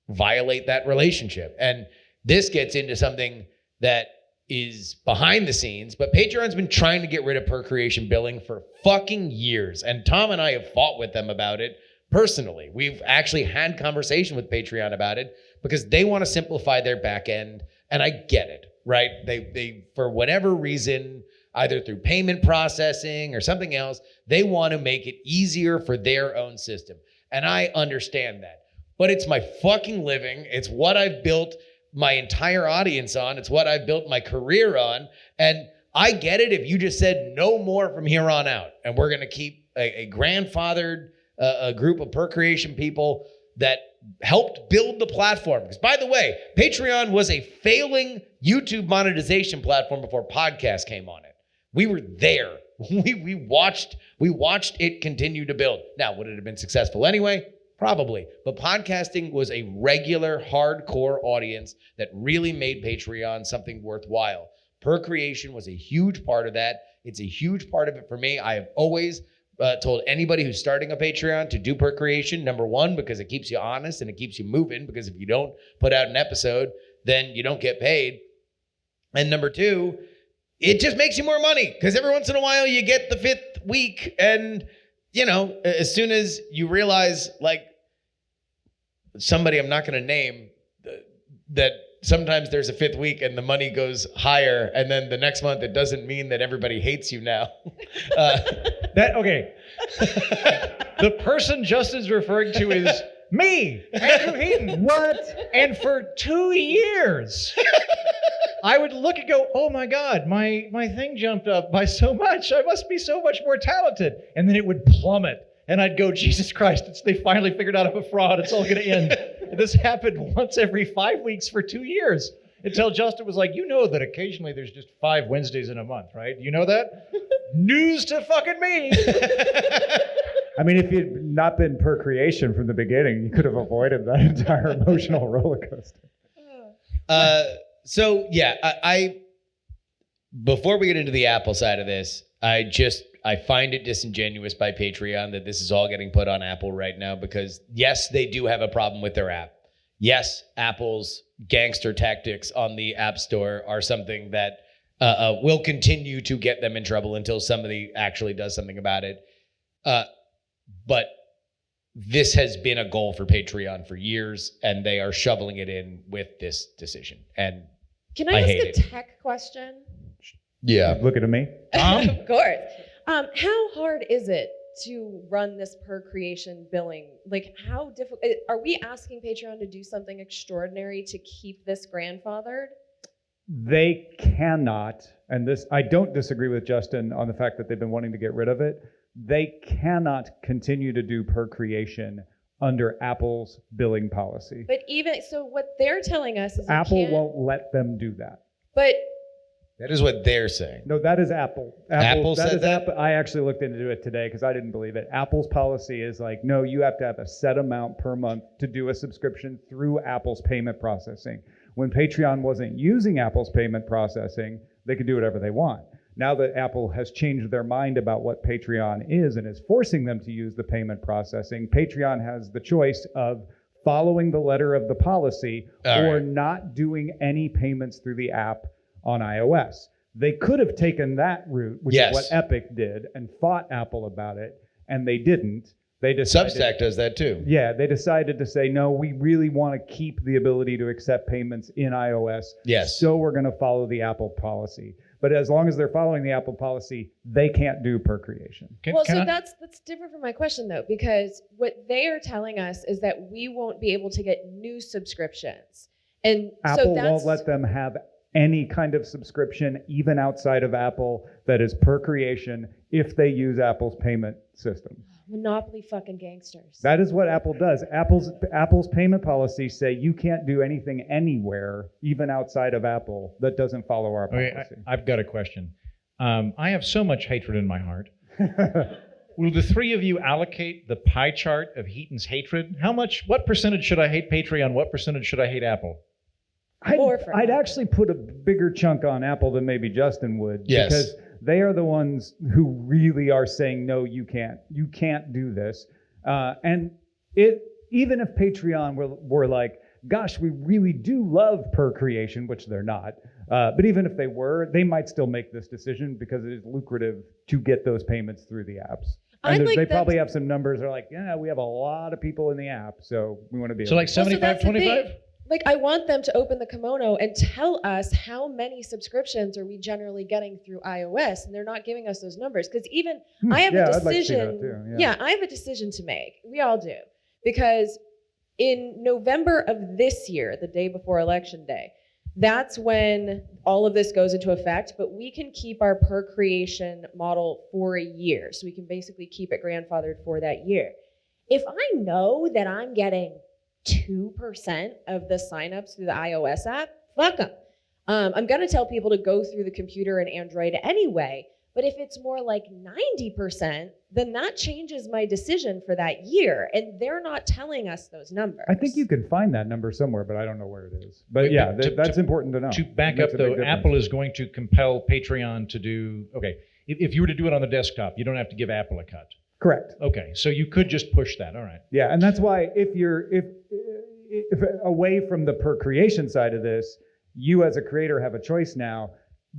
violate that relationship. And this gets into something that is behind the scenes, but Patreon's been trying to get rid of per creation billing for fucking years. And Tom and I have fought with them about it personally. We've actually had conversation with Patreon about it because they want to simplify their back end. And I get it, right? They for whatever reason, either through payment processing or something else, they want to make it easier for their own system. And I understand that. But it's my fucking living. It's what I've built my entire audience on. It's what I've built my career on. And I get it if you just said no more from here on out, and we're going to keep a grandfathered a group of procreation people that helped build the platform. Because by the way, Patreon was a failing YouTube monetization platform before podcasts came on it. We were there. We watched it continue to build. Now, would it have been successful anyway? Probably. But podcasting was a regular, hardcore audience that really made Patreon something worthwhile. Procreation was a huge part of that. It's a huge part of it for me. I have always told anybody who's starting a Patreon to do procreation. Number one, because it keeps you honest and it keeps you moving, because if you don't put out an episode, then you don't get paid. And number two, it just makes you more money, because every once in a while you get the 5th week, and as soon as you realize, like, somebody I'm not going to name, that sometimes there's a 5th week and the money goes higher, and then the next month it doesn't mean that everybody hates you now. Okay. The person Justin's referring to is me, Andrew Heaton. What? And for 2 years, I would look and go, oh my God, my thing jumped up by so much. I must be so much more talented. And then it would plummet. And I'd go, Jesus Christ, they finally figured out I'm a fraud. It's all going to end. And this happened once every 5 weeks for 2 years. Until Justin was like, you know that occasionally there's just 5 Wednesdays in a month, right? You know that? News to fucking me. I mean, if you'd not been procreation from the beginning, you could have avoided that entire emotional roller coaster. So yeah, I before we get into the Apple side of this, I find it disingenuous by Patreon that this is all getting put on Apple right now, because yes, they do have a problem with their app. Yes, Apple's gangster tactics on the App Store are something that will continue to get them in trouble until somebody actually does something about it. But this has been a goal for Patreon for years, and they are shoveling it in with this decision. And Can I ask a tech question? Yeah. Looking at me. Of course. How hard is it to run this per creation billing? Like, how difficult? Are we asking Patreon to do something extraordinary to keep this grandfathered? They cannot, and this, I don't disagree with Justin on the fact that they've been wanting to get rid of it. They cannot continue to do per creation under Apple's billing policy. But even so, what they're telling us is Apple won't let them do that. But that is what they're saying. No, that is Apple. Apple said that? Apple. I actually looked into it today because I didn't believe it. Apple's policy is like, no, you have to have a set amount per month to do a subscription through Apple's payment processing. When Patreon wasn't using Apple's payment processing, they could do whatever they want. Now that Apple has changed their mind about what Patreon is and is forcing them to use the payment processing, Patreon has the choice of following the letter of the policy or not doing any payments through the app on iOS. They could have taken that route, which is what Epic did, and fought Apple about it, and they didn't. They decided, Substack does that too. Yeah, they decided to say, no, we really want to keep the ability to accept payments in iOS. Yes. So we're going to follow the Apple policy. But as long as they're following the Apple policy, they can't do per creation. That's different from my question, though, because what they are telling us is that we won't be able to get new subscriptions. And Apple won't let them have any kind of subscription, even outside of Apple, that is per creation if they use Apple's payment system. Monopoly fucking gangsters. That is what Apple does. Apple's payment policies say you can't do anything anywhere, even outside of Apple, that doesn't follow our policy. Okay, I've got a question. I have so much hatred in my heart. Will the three of you allocate the pie chart of Heaton's hatred? What percentage should I hate Patreon? What percentage should I hate Apple? I'd actually put a bigger chunk on Apple than maybe Justin would. Yes. Because they are the ones who really are saying, no, you can't do this. And even if Patreon were like, gosh, we really do love per creation, which they're not. But even if they were, they might still make this decision because it is lucrative to get those payments through the apps. And they probably have some numbers that are like, yeah, we have a lot of people in the app, so we want to be. So like 75, 25? Like, I want them to open the kimono and tell us how many subscriptions are we generally getting through iOS, and they're not giving us those numbers. Because even I have a decision. I'd like to see that too. Yeah, I have a decision to make. We all do. Because in November of this year, the day before Election Day, That's when all of this goes into effect, but we can keep our per creation model for a year. So we can basically keep it grandfathered for that year. If I know that I'm getting 2% of the signups through the iOS app, fuck them. I'm gonna tell people to go through the computer and Android anyway, but if it's more like 90%, then that changes my decision for that year, and they're not telling us those numbers. I think you can find that number somewhere, but I don't know where it is. But yeah, that's important to know. To back It makes up a big though, difference. Apple is going to compel Patreon to do, okay, if you were to do it on the desktop, you don't have to give Apple a cut. Correct. Okay, so you could just push that, all right. Yeah, and that's why if away from the per creation side of this, you as a creator have a choice now.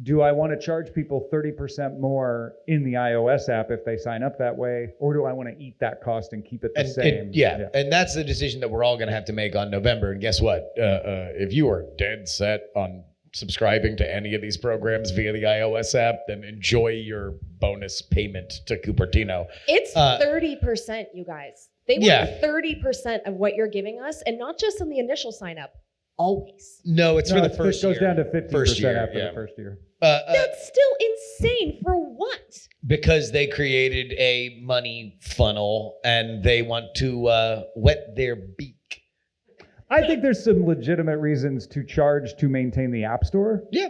Do I want to charge people 30% more in the iOS app if they sign up that way, or do I want to eat that cost and keep it the same? And that's the decision that we're all going to have to make on November. And guess what? If you are dead set on subscribing to any of these programs via the iOS app, then enjoy your bonus payment to Cupertino. It's 30%, you guys. They want Yeah. 30% of what you're giving us, and not just on the initial sign up, always. No, it's for the it first goes year. down to 50% First year, after yeah. the first year. That's still insane. For what? Because they created a money funnel and they want to wet their beak. I think there's some legitimate reasons to charge to maintain the App Store, Yeah.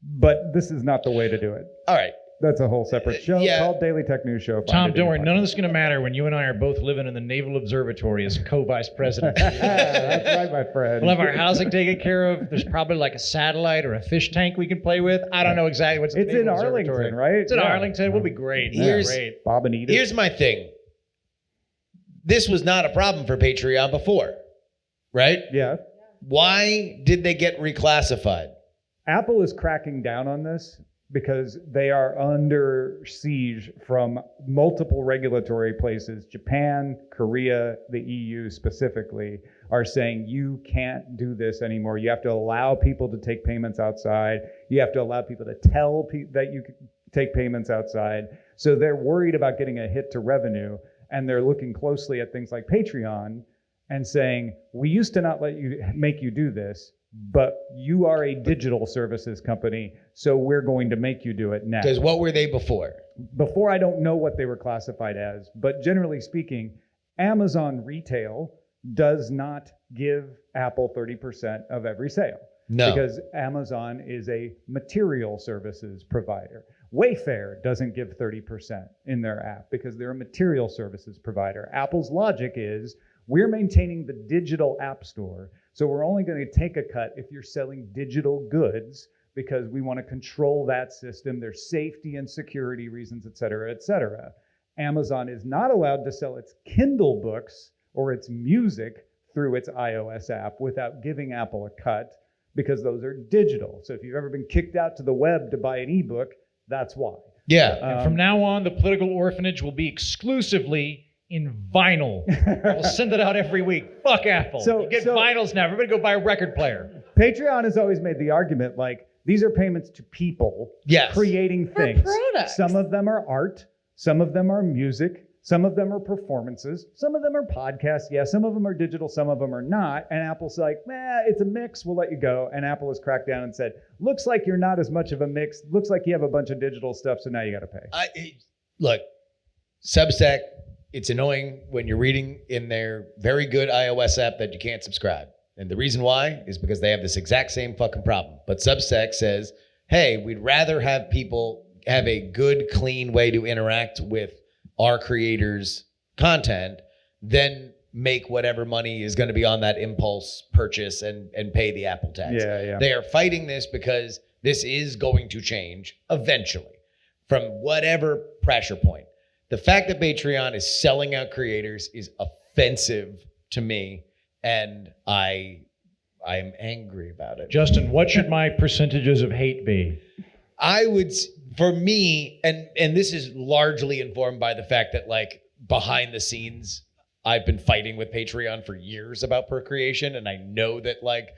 but this is not the way to do it. All right. That's a whole separate show Yeah. called Daily Tech News Show. Find Tom, it don't in worry, your none of this is going to matter when you and I are both living in the Naval Observatory as co-vice president. That's right, my friend. We'll have our housing taken care of. There's probably like a satellite or a fish tank we can play with. I don't know exactly what's It's the in Naval Arlington, Observatory. right? It's in Yeah. Arlington. We'll be great. Here's- Great. Bob and Edith. Here's my thing. This was not a problem for Patreon before, right? Yeah. Why did they get reclassified? Apple is cracking down on this because they are under siege from multiple regulatory places. Japan, Korea, the EU specifically are saying you can't do this anymore. You have to allow people to take payments outside. You have to allow people to tell people that you can take payments outside. So they're worried about getting a hit to revenue, and they're looking closely at things like Patreon and saying, we used to not make you do this, but you are a digital services company, so we're going to make you do it now. Because what were they before? Before, I don't know what they were classified as, but generally speaking, Amazon retail does not give Apple 30% of every sale. No. Because Amazon is a material services provider. Wayfair doesn't give 30% in their app because they're a material services provider. Apple's logic is, we're maintaining the digital app store, so we're only going to take a cut if you're selling digital goods because we want to control that system. There's safety and security reasons, et cetera, et cetera. Amazon is not allowed to sell its Kindle books or its music through its iOS app without giving Apple a cut because those are digital. So if you've ever been kicked out to the web to buy an ebook, that's why. Yeah. And from now on, the political orphanage will be exclusively in vinyl. We'll send it out every week. Fuck Apple. So- You get so- vinyls now. Everybody go buy a record player. Patreon has always made the argument like these are payments to people Yes. creating For things. products. Some of them are art, some of them are music, some of them are performances, some of them are podcasts. Yeah, some of them are digital, some of them are not. And Apple's like, it's a mix, we'll let you go. And Apple has cracked down and said, looks like you're not as much of a mix. Looks like you have a bunch of digital stuff, so now you got to pay. Look, Substack, it's annoying when you're reading in their very good iOS app that you can't subscribe. And the reason why is because they have this exact same fucking problem. But Substack says, hey, we'd rather have people have a good, clean way to interact with our creators' content than make whatever money is going to be on that impulse purchase and pay the Apple tax. Yeah. They are fighting this because this is going to change eventually from whatever pressure point. The fact that Patreon is selling out creators is offensive to me, and I am angry about it. Justin, what should my percentages of hate be? I would, for me, and this is largely informed by the fact that, like, behind the scenes, I've been fighting with Patreon for years about procreation, and I know that, like,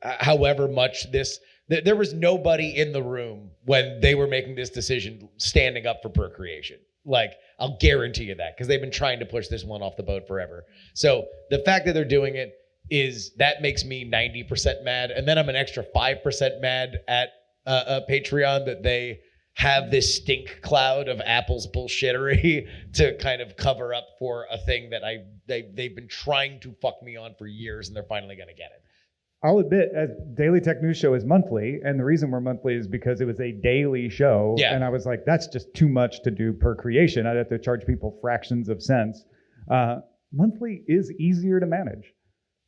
however much there was nobody in the room when they were making this decision standing up for procreation. Like, I'll guarantee you that, because they've been trying to push this one off the boat forever. So the fact that they're doing it that makes me 90% mad. And then I'm an extra 5% mad at Patreon that they have this stink cloud of Apple's bullshittery to kind of cover up for a thing that they've been trying to fuck me on for years, and they're finally going to get it. I'll admit, as Daily Tech News Show is monthly, and the reason we're monthly is because it was a daily show, and I was like, that's just too much to do per creation. I'd have to charge people fractions of cents. Monthly is easier to manage,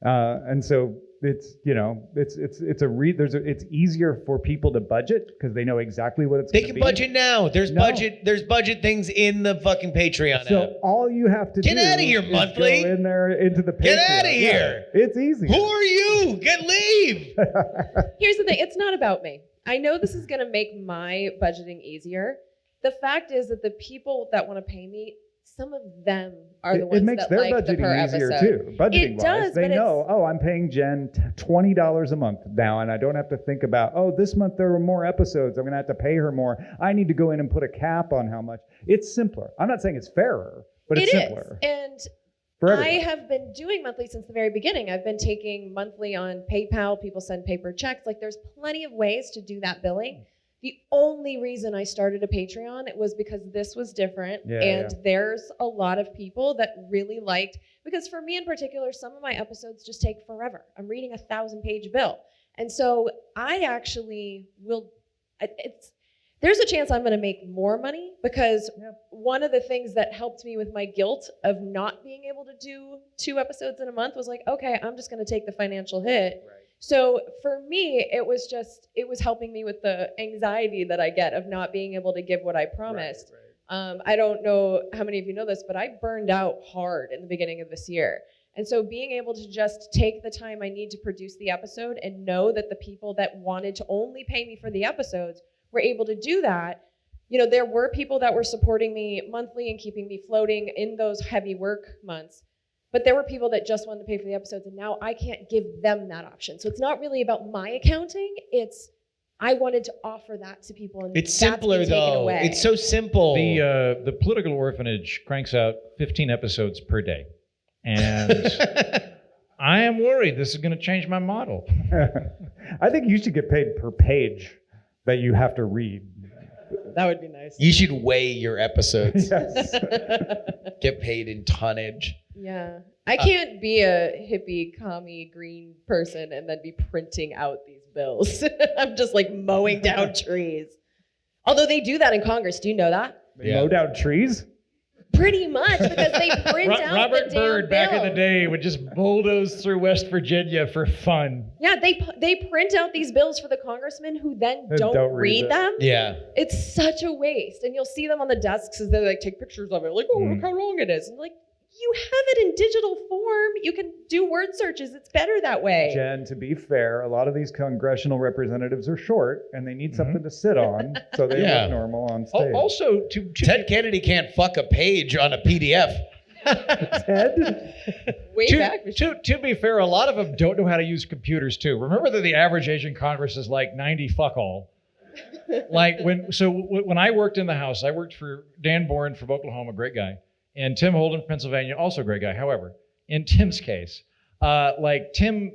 and so it's it's easier for people to budget because they know exactly what it's going to be. They can budget now. There's budget things in the fucking Patreon app. So all you have to get do out of here, is monthly. go in there into the Patreon. Get out of here. Yeah, it's easy. Who are you? Leave. Here's the thing. It's not about me. I know this is going to make my budgeting easier. The fact is that the people that want to pay me, some of them are the ones it makes that their like the budgeting per easier episode. too. Budgeting It does, wise, they but know, I'm paying Jen $20 a month now, and I don't have to think about, this month there were more episodes. I'm going to have to pay her more. I need to go in and put a cap on how much. It's simpler. I'm not saying it's fairer, but it's simpler. And for I everyone. have been doing monthly since the very beginning. I've been taking monthly on PayPal. People send paper checks. Like, there's plenty of ways to do that billing. The only reason I started a Patreon, it was because this was different. There's a lot of people that really liked, because for me in particular, some of my episodes just take forever. I'm reading a 1,000-page bill. And so I actually will, there's a chance I'm going to make more money, because one of the things that helped me with my guilt of not being able to do 2 episodes in a month was like, okay, I'm just going to take the financial hit. Right. So for me, it was helping me with the anxiety that I get of not being able to give what I promised. Right. I don't know how many of you know this, but I burned out hard in the beginning of this year. And so being able to just take the time I need to produce the episode and know that the people that wanted to only pay me for the episodes were able to do that. You know, there were people that were supporting me monthly and keeping me floating in those heavy work months. But there were people that just wanted to pay for the episodes, and now I can't give them that option. So it's not really about my accounting. It's I wanted to offer that to people, and it's simpler though. Away. It's so simple. The Political Orphanage cranks out 15 episodes per day, and I am worried this is going to change my model. I think you should get paid per page that you have to read. That would be nice. You should weigh your episodes. Yes. Get paid in tonnage. Yeah. I can't be a hippie, commie, green person and then be printing out these bills. I'm just like mowing down trees. Although they do that in Congress. Do you know that? They mow down trees? Pretty much, because they print out Robert the damn Byrd back in the bill. day would just bulldoze through West Virginia for fun. Yeah, they print out these bills for the congressmen who then don't read them. Yeah. It's such a waste. And you'll see them on the desks as they like take pictures of it. Like, oh, look how long it is. And like, you have it in digital form. You can do word searches. It's better that way. Jen, to be fair, a lot of these congressional representatives are short and they need something to sit on, so they look normal on stage. Also, Ted Kennedy can't fuck a page on a PDF. Ted? To be fair, a lot of them don't know how to use computers too. Remember that the average age in Congress is like 90 fuck all. Like when I worked in the House, I worked for Dan Boren from Oklahoma, great guy. And Tim Holden, Pennsylvania, also a great guy. However, in Tim's case, Tim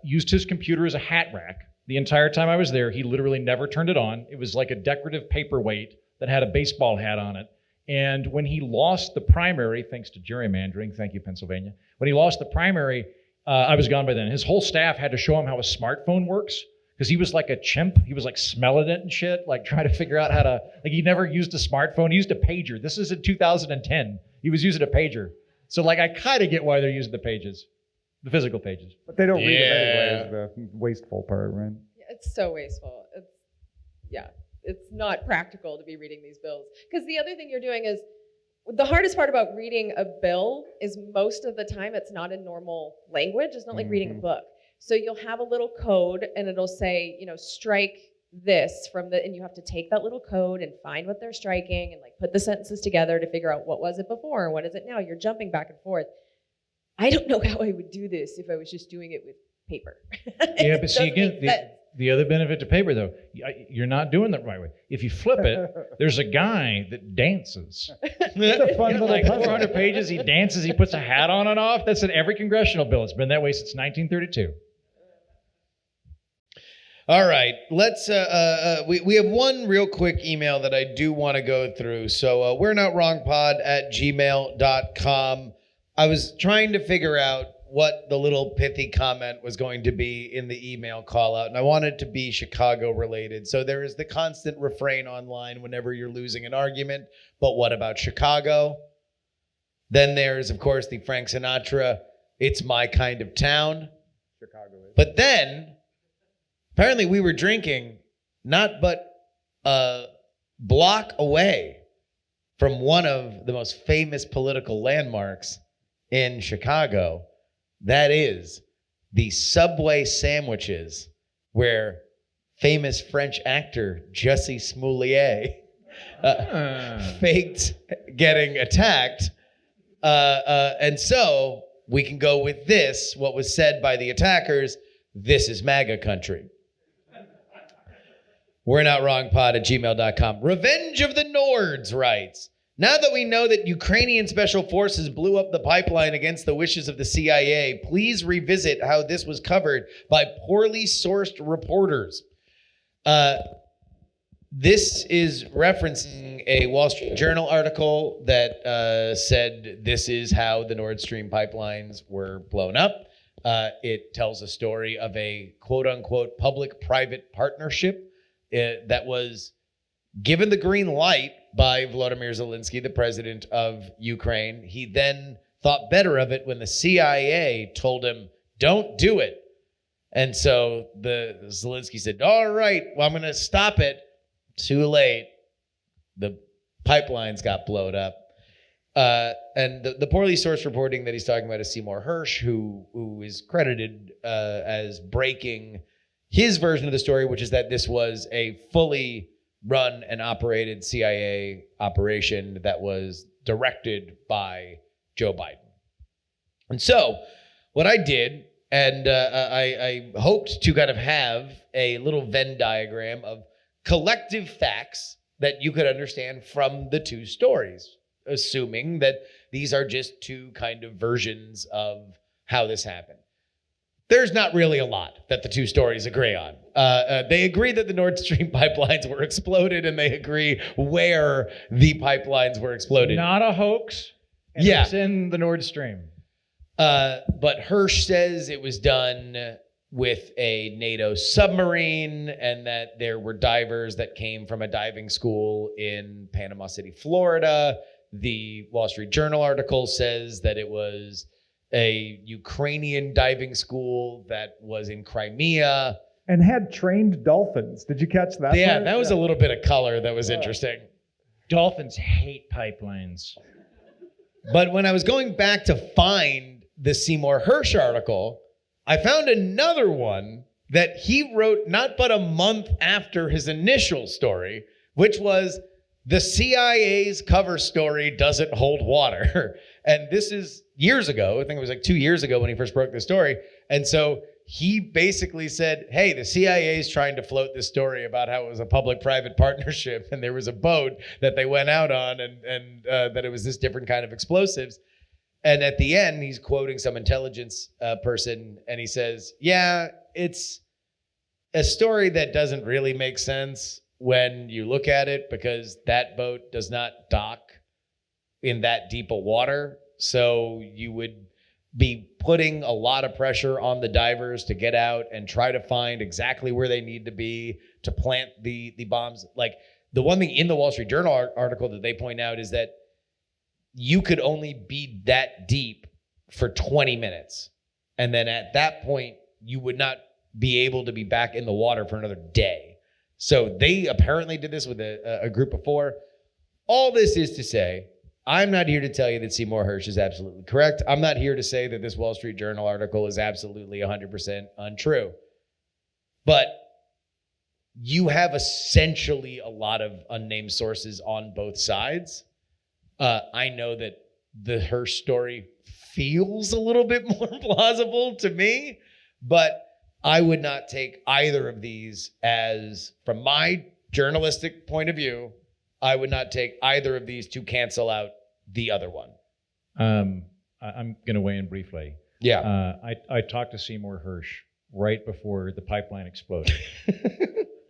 used his computer as a hat rack the entire time I was there. He literally never turned it on. It was like a decorative paperweight that had a baseball hat on it. And when he lost the primary, thanks to gerrymandering, thank you, Pennsylvania. When he lost the primary, I was gone by then. His whole staff had to show him how a smartphone works, because he was like a chimp. He was like smelling it and shit, like trying to figure out how to, like he never used a smartphone. He used a pager. This is in 2010. He was using a pager. So like I kind of get why they're using the pages, the physical pages. But they don't read it anyway, is the wasteful part, right? It's so wasteful. It's not practical to be reading these bills. Because the other thing you're doing is, the hardest part about reading a bill is most of the time it's not in normal language. It's not like reading a book. So you'll have a little code and it'll say, strike this and you have to take that little code and find what they're striking and like put the sentences together to figure out what was it before and what is it now. You're jumping back and forth. I don't know how I would do this if I was just doing it with paper. Yeah, but see again, The other benefit to paper, though, you're not doing that right way. If you flip it, there's a guy that dances. It's a fun little Like puzzle. 400 pages, he dances, he puts a hat on and off. That's in every congressional bill. It's been that way since 1932. All right, let's. We have one real quick email that I do want to go through. So we're not wrongpod at gmail.com. I was trying to figure out what the little pithy comment was going to be in the email call out, and I wanted it to be Chicago related. So there is the constant refrain online whenever you're losing an argument, but what about Chicago? Then there's, of course, the Frank Sinatra, "It's my kind of town." Chicago is. But then, apparently we were drinking not but a block away from one of the most famous political landmarks in Chicago. That is the Subway sandwiches where famous French actor Jussie Smollett faked getting attacked. And so we can go with this, what was said by the attackers: "This is MAGA country." We're not wrongpod at gmail.com. Revenge of the Nords writes, "Now that we know that Ukrainian special forces blew up the pipeline against the wishes of the CIA, please revisit how this was covered by poorly sourced reporters." This is referencing a Wall Street Journal article that said this is how the Nord Stream pipelines were blown up. It tells a story of a quote-unquote public-private partnership that was given the green light by Volodymyr Zelensky, the president of Ukraine. He then thought better of it when the CIA told him, "Don't do it." And so the Zelensky said, "All right, well, I'm going to stop it." Too late. The pipelines got blown up. And the poorly sourced reporting that he's talking about is Seymour Hersh, who is credited as breaking his version of the story, which is that this was a fully run and operated CIA operation that was directed by Joe Biden. And so what I did, and I hoped to kind of have a little Venn diagram of collective facts that you could understand from the two stories, assuming that these are just two kind of versions of how this happened. There's not really a lot that the two stories agree on. They agree that the Nord Stream pipelines were exploded, and they agree where the pipelines were exploded. Not a hoax. And Yeah. It's in the Nord Stream. But Hersh says it was done with a NATO submarine, and that there were divers that came from a diving school in Panama City, Florida. The Wall Street Journal article says that it was a Ukrainian diving school that was in Crimea. And had trained dolphins. Did you catch that? Yeah, part? that was a little bit of color that was interesting. Dolphins hate pipelines. But when I was going back to find the Seymour Hersh article, I found another one that he wrote not but a month after his initial story, which was the CIA's cover story doesn't hold water. And this is years ago. I think it was like 2 years ago when he first broke the story. And so he basically said, hey, the CIA is trying to float this story about how it was a public-private partnership and there was a boat that they went out on and that it was this different kind of explosives. And at the end, he's quoting some intelligence person, and he says, yeah, it's a story that doesn't really make sense when you look at it, because that boat does not dock in that deep of water. So you would be putting a lot of pressure on the divers to get out and try to find exactly where they need to be to plant the bombs. Like, the one thing in the Wall Street Journal article that they point out is that you could only be that deep for 20 minutes. And then at that point, you would not be able to be back in the water for another day. So they apparently did this with a group of 4. All this is to say, I'm not here to tell you that Seymour Hersh is absolutely correct. I'm not here to say that this Wall Street Journal article is absolutely 100% untrue. But you have essentially a lot of unnamed sources on both sides. I know that the Hersh story feels a little bit more plausible to me, but I would not take either of these as, from my journalistic point of view, I would not take either of these to cancel out the other one. I'm going to weigh in briefly. Yeah. I talked to Seymour Hersh right before the pipeline exploded.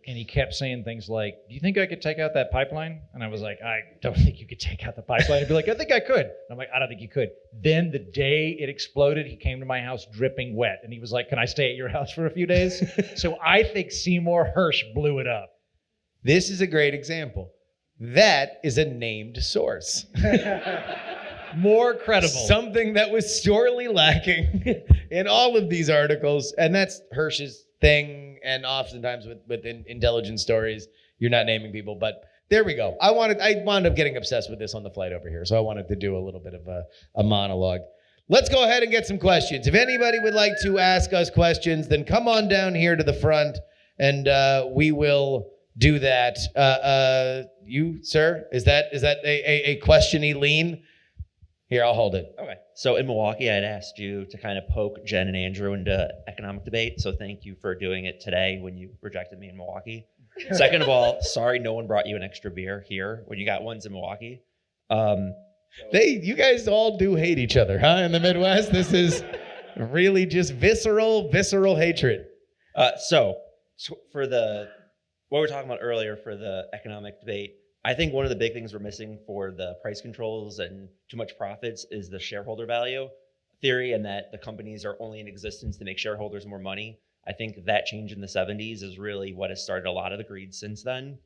And he kept saying things like, do you think I could take out that pipeline? And I was like, I don't think you could take out the pipeline. He'd be like, I think I could. And I'm like, I don't think you could. Then the day it exploded, he came to my house dripping wet. And he was like, can I stay at your house for a few days? So I think Seymour Hersh blew it up. This is a great example. That is a named source. More credible. Something that was sorely lacking in all of these articles. And that's Hersh's thing. And oftentimes with intelligence stories, you're not naming people. But there we go. I wound up getting obsessed with this on the flight over here. So I wanted to do a little bit of a monologue. Let's go ahead and get some questions. If anybody would like to ask us questions, then come on down here to the front and we will do that. You, sir, is that a question-y lean? Here, I'll hold it. Okay. So in Milwaukee, I'd asked you to kind of poke Jen and Andrew into economic debate. So thank you for doing it today when you rejected me in Milwaukee. Second of all, sorry no one brought you an extra beer here when you got ones in Milwaukee. You guys all do hate each other, huh? In the Midwest, this is really just visceral hatred. So for what we were talking about earlier for the economic debate, I think one of the big things we're missing for the price controls and too much profits is the shareholder value theory, and that the companies are only in existence to make shareholders more money. I think that change in the 70s is really what has started a lot of the greed since then.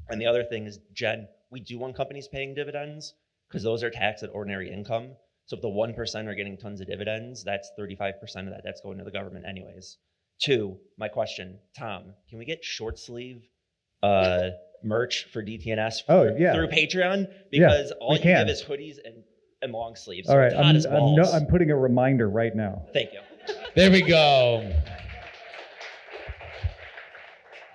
And the other thing is, Jen, we do want companies paying dividends because those are taxed at ordinary income. So if the 1% are getting tons of dividends, that's 35% of that's going to the government anyways. 2, my question, Tom, can we get short sleeve merch for DTNS through Patreon? Because all you give is hoodies and long sleeves. So all right, I'm I'm putting a reminder right now. Thank you. There we go.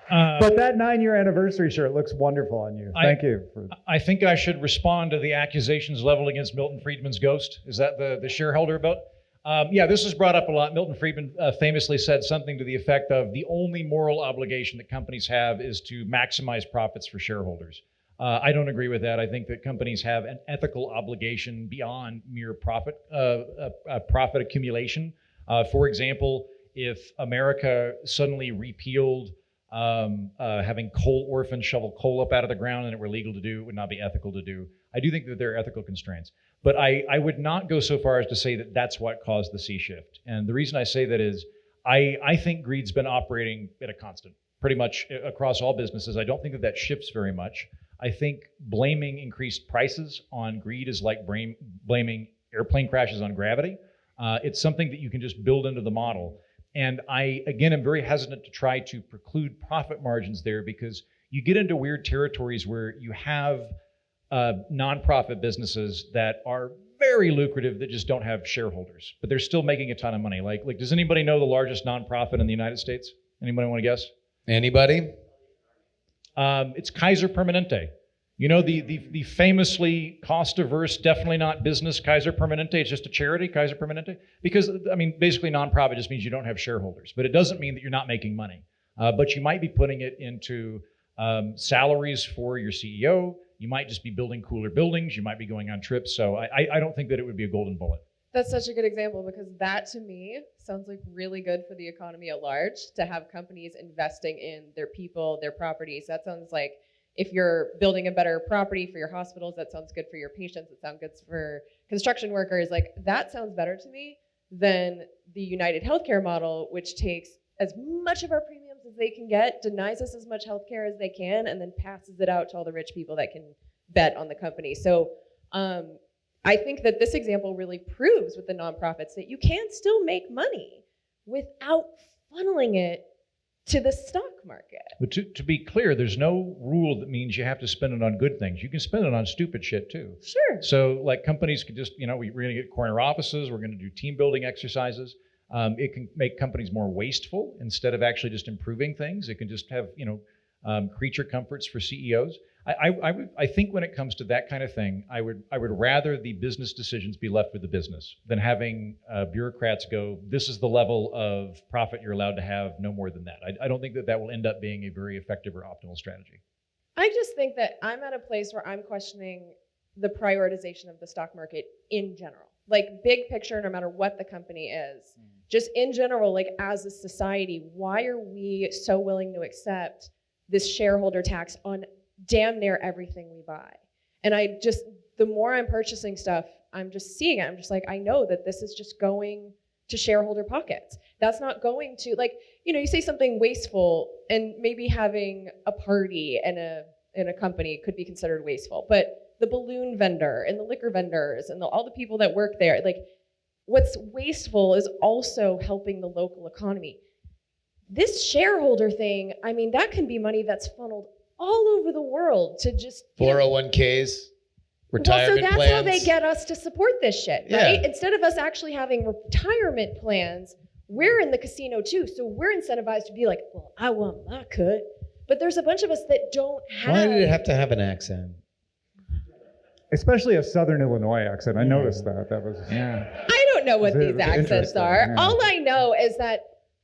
But that 9-year anniversary shirt looks wonderful on you. Thank you. I think I should respond to the accusations leveled against Milton Friedman's ghost. Is that the shareholder vote? Yeah, this was brought up a lot. Milton Friedman famously said something to the effect of the only moral obligation that companies have is to maximize profits for shareholders. I don't agree with that. I think that companies have an ethical obligation beyond mere profit accumulation. For example, if America suddenly repealed having coal orphans shovel coal up out of the ground and it were legal to do, it would not be ethical to do. I do think that there are ethical constraints. But I would not go so far as to say that that's what caused the sea shift. And the reason I say that is I think greed's been operating at a constant, pretty much across all businesses. I don't think that shifts very much. I think blaming increased prices on greed is like blaming airplane crashes on gravity. It's something that you can just build into the model. And I, again, am very hesitant to try to preclude profit margins there because you get into weird territories where you have nonprofit businesses that are very lucrative that just don't have shareholders, but they're still making a ton of money. Like, does anybody know the largest nonprofit in the United States? Anybody want to guess? Anybody? It's Kaiser Permanente. You know, the famously cost-averse, definitely not business Kaiser Permanente. It's just a charity, Kaiser Permanente. Because, I mean, basically nonprofit just means you don't have shareholders, but it doesn't mean that you're not making money. But you might be putting it into salaries for your CEO. You might just be building cooler buildings. You might be going on trips. So I don't think that it would be a golden bullet. That's such a good example because that to me sounds like really good for the economy at large to have companies investing in their people, their properties. That sounds like if you're building a better property for your hospitals, that sounds good for your patients. It sounds good for construction workers. Like that sounds better to me than the United Healthcare model, which takes as much of our premiums as they can get, denies us as much healthcare as they can, and then passes it out to all the rich people that can bet on the company. So I think that this example really proves with the nonprofits that you can still make money without funneling it to the stock market. But to be clear, there's no rule that means you have to spend it on good things. You can spend it on stupid shit too. Sure. So like companies could just, we're going to get corner offices. We're going to do team building exercises. It can make companies more wasteful instead of actually just improving things. It can just have, creature comforts for CEOs. I think when it comes to that kind of thing, I would rather the business decisions be left with the business than having bureaucrats go, this is the level of profit you're allowed to have, no more than that. I don't think that will end up being a very effective or optimal strategy. I just think that I'm at a place where I'm questioning the prioritization of the stock market in general. Like big picture, no matter what the company is, just in general, like as a society, why are we so willing to accept this shareholder tax on damn near everything we buy? And the more I'm purchasing stuff, I'm just seeing it. I'm just like, I know that this is just going to shareholder pockets. That's not going to, like, you say something wasteful, and maybe having a party in a company could be considered wasteful, but the balloon vendor and the liquor vendors and all the people that work there, like, what's wasteful is also helping the local economy. This shareholder thing, I mean, that can be money that's funneled all over the world to just 401ks, retirement so that's plans. how they get us to support this shit, right? Yeah. Instead of us actually having retirement plans, we're in the casino too. So we're incentivized to be like, well, I want my cut. But there's a bunch of us that don't have. Why did it have to have an accent? Especially a Southern Illinois accent. I noticed that. That was I don't know what It was these accents interesting, are. yeah. All I know is that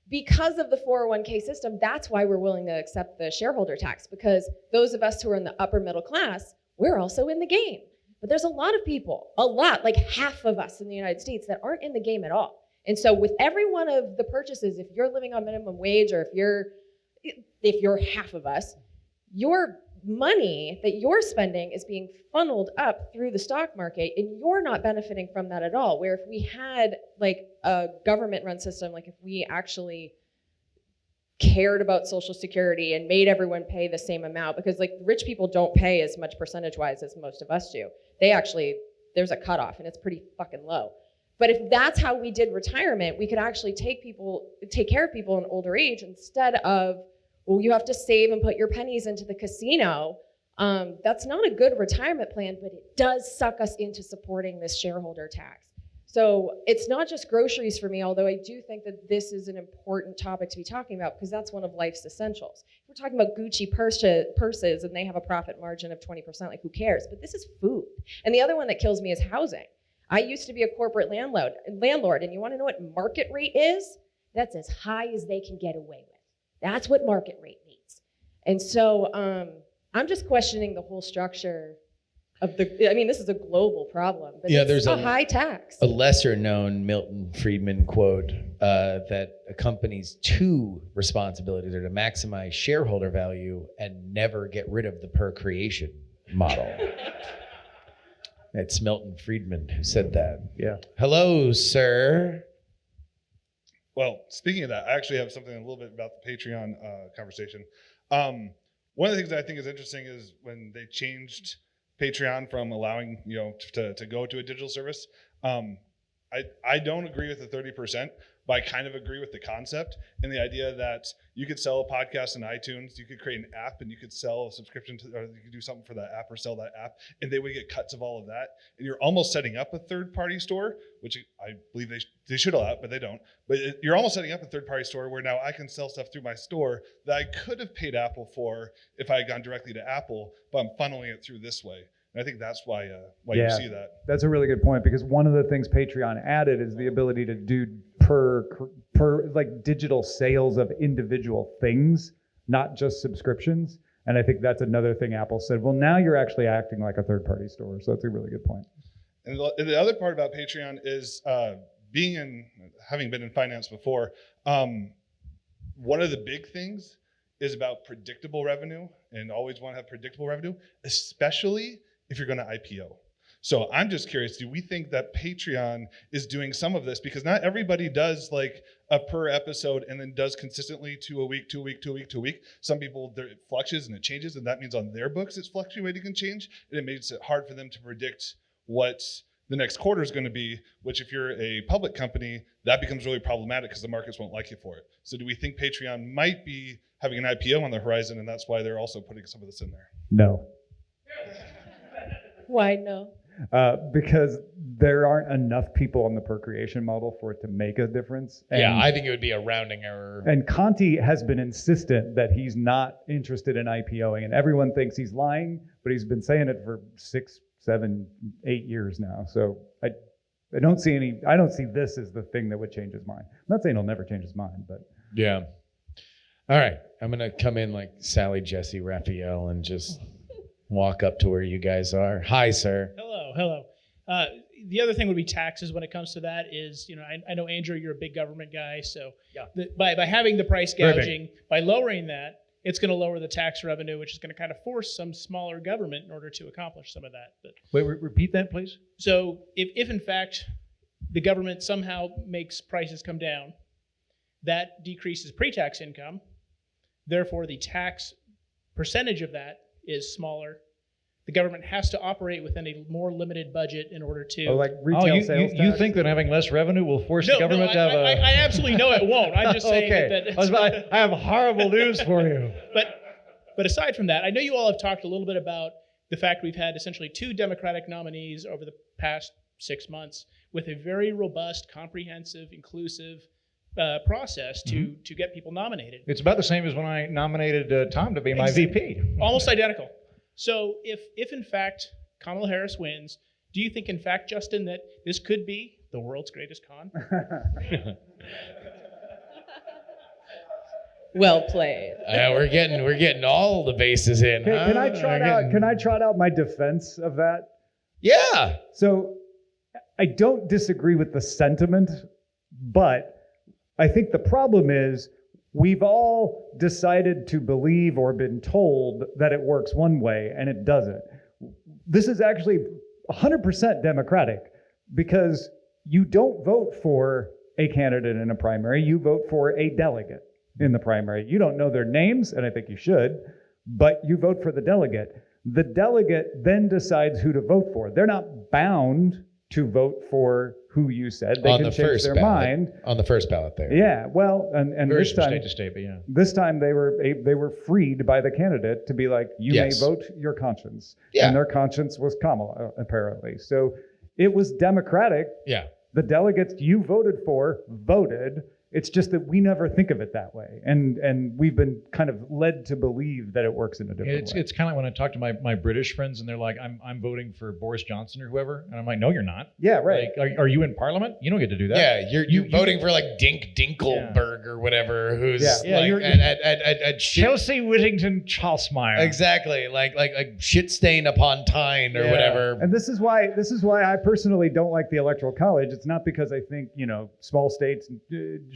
because of the 401k system, that's why we're willing to accept the shareholder tax, because those of us who are in the upper middle class, we're also in the game. But there's a lot of people, like half of us in the United States, that aren't in the game at all. And so with every one of the purchases, if you're living on minimum wage, or if you're half of us, your money that you're spending is being funneled up through the stock market, and you're not benefiting from that at all. Where if we had like a government run system, like if we actually cared about Social Security and made everyone pay the same amount, because like rich people don't pay as much percentage wise as most of us do. There's a cutoff, and it's pretty fucking low. But if that's how we did retirement, we could actually take care of people in older age, instead of, well, you have to save and put your pennies into the casino. That's not a good retirement plan, but it does suck us into supporting this shareholder tax. So it's not just groceries for me, although I do think that this is an important topic to be talking about, because that's one of life's essentials. If we're talking about Gucci purses and they have a profit margin of 20%, like who cares? But this is food. And the other one that kills me is housing. I used to be a corporate landlord, and you want to know what market rate is? That's as high as they can get away with. That's what market rate means. And so I'm just questioning the whole structure of this is a global problem, but it's a high tax. A lesser known Milton Friedman quote that a company's two responsibilities are to maximize shareholder value and never get rid of the per creation model. It's Milton Friedman who said that. Yeah. Hello, sir. Well, speaking of that, I actually have something a little bit about the Patreon conversation. One of the things that I think is interesting is when they changed Patreon from allowing to go to a digital service. I don't agree with the 30%, but I kind of agree with the concept and the idea that you could sell a podcast in iTunes, you could create an app, and you could sell a subscription to, or you could do something for that app or sell that app, and they would get cuts of all of that. And you're almost setting up a third-party store, which I believe they should allow it, but they don't. But you're almost setting up a third-party store where now I can sell stuff through my store that I could have paid Apple for if I had gone directly to Apple, but I'm funneling it through this way. And I think that's why you see that. That's a really good point, because one of the things Patreon added is the ability to do per like digital sales of individual things, not just subscriptions. And I think that's another thing Apple said, well, now you're actually acting like a third-party store. So that's a really good point. And the other part about Patreon is having been in finance before, one of the big things is about predictable revenue, and always want to have predictable revenue, especially if you're going to IPO. So I'm just curious, do we think that Patreon is doing some of this? Because not everybody does like a per episode and then does consistently to a week, to a week, to a week, to a week. Some people, it fluctuates and it changes, and that means on their books it's fluctuating and change, and it makes it hard for them to predict what the next quarter is going to be, which if you're a public company, that becomes really problematic because the markets won't like you for it. So do we think Patreon might be having an IPO on the horizon, and that's why they're also putting some of this in there? No. Why no? because there aren't enough people on the procreation model for it to make a difference. And, Yeah, I think it would be a rounding error. and Conti has been insistent that he's not interested in IPOing, and everyone thinks he's lying, but he's been saying it for 6, 7, 8 years now. So I don't see this as the thing that would change his mind. I'm not saying he'll never change his mind, but Yeah. All right. I'm going to come in like Sally, Jesse, Raphael, and just walk up to where you guys are. Hi, sir. Hello. The other thing would be taxes when it comes to that is, I know, Andrew, you're a big government guy. So Yeah. By having the price Very big. gouging, by lowering that, it's going to lower the tax revenue, which is going to kind of force some smaller government in order to accomplish some of that. But Wait, repeat that, please. so if in fact the government somehow makes prices come down, that decreases pre-tax income. Therefore, the tax percentage of that is smaller. The government has to operate within a more limited budget in order to. like retail sales you tax. think that having less revenue will force the government to have a... I absolutely know it won't. I'm just saying okay. that. I have horrible news for you. But aside from that, I know you all have talked a little bit about the fact we've had essentially 2 Democratic nominees over the past 6 months with a very robust, comprehensive, inclusive process to get people nominated. It's about the same as when I nominated Tom to be my VP. Almost identical. So if in fact Kamala Harris wins, do you think in fact, Justin, that this could be the world's greatest con? Well played. We're getting all the bases in. Can I Huh? trot out my defense of that? Yeah. So I don't disagree with the sentiment, but I think the problem is we've all decided to believe or been told that it works one way and it doesn't. This is actually 100% democratic because you don't vote for a candidate in a primary, you vote for a delegate in the primary. You don't know their names, and I think you should, but you vote for the delegate. The delegate then decides who to vote for. They're not bound to vote for who you said. They On can the change first their ballot. mind. On the first ballot there. Yeah, well, and Varies this from time, state to state, but yeah. this time they were freed by the candidate to be like, you Yes. may vote your conscience. Yeah. And their conscience was Kamala, apparently. So it was democratic. Yeah. The delegates you voted for voted. It's just that we never think of it that way. And we've been kind of led to believe that it works in a different way. It's kind of like when I talk to my British friends and they're like, I'm voting for Boris Johnson or whoever. And I'm like, no, you're not. Yeah, right. Like, are you in Parliament? You don't get to do that. Yeah, you're voting for like Dink Dinkelberg or whatever, who's Yeah. like you're- at shit. Chelsea Whittington Charlesmeyer. Exactly, like shit stain upon Tyne or Yeah. whatever. And this is why I personally don't like the Electoral College. It's not because I think, small states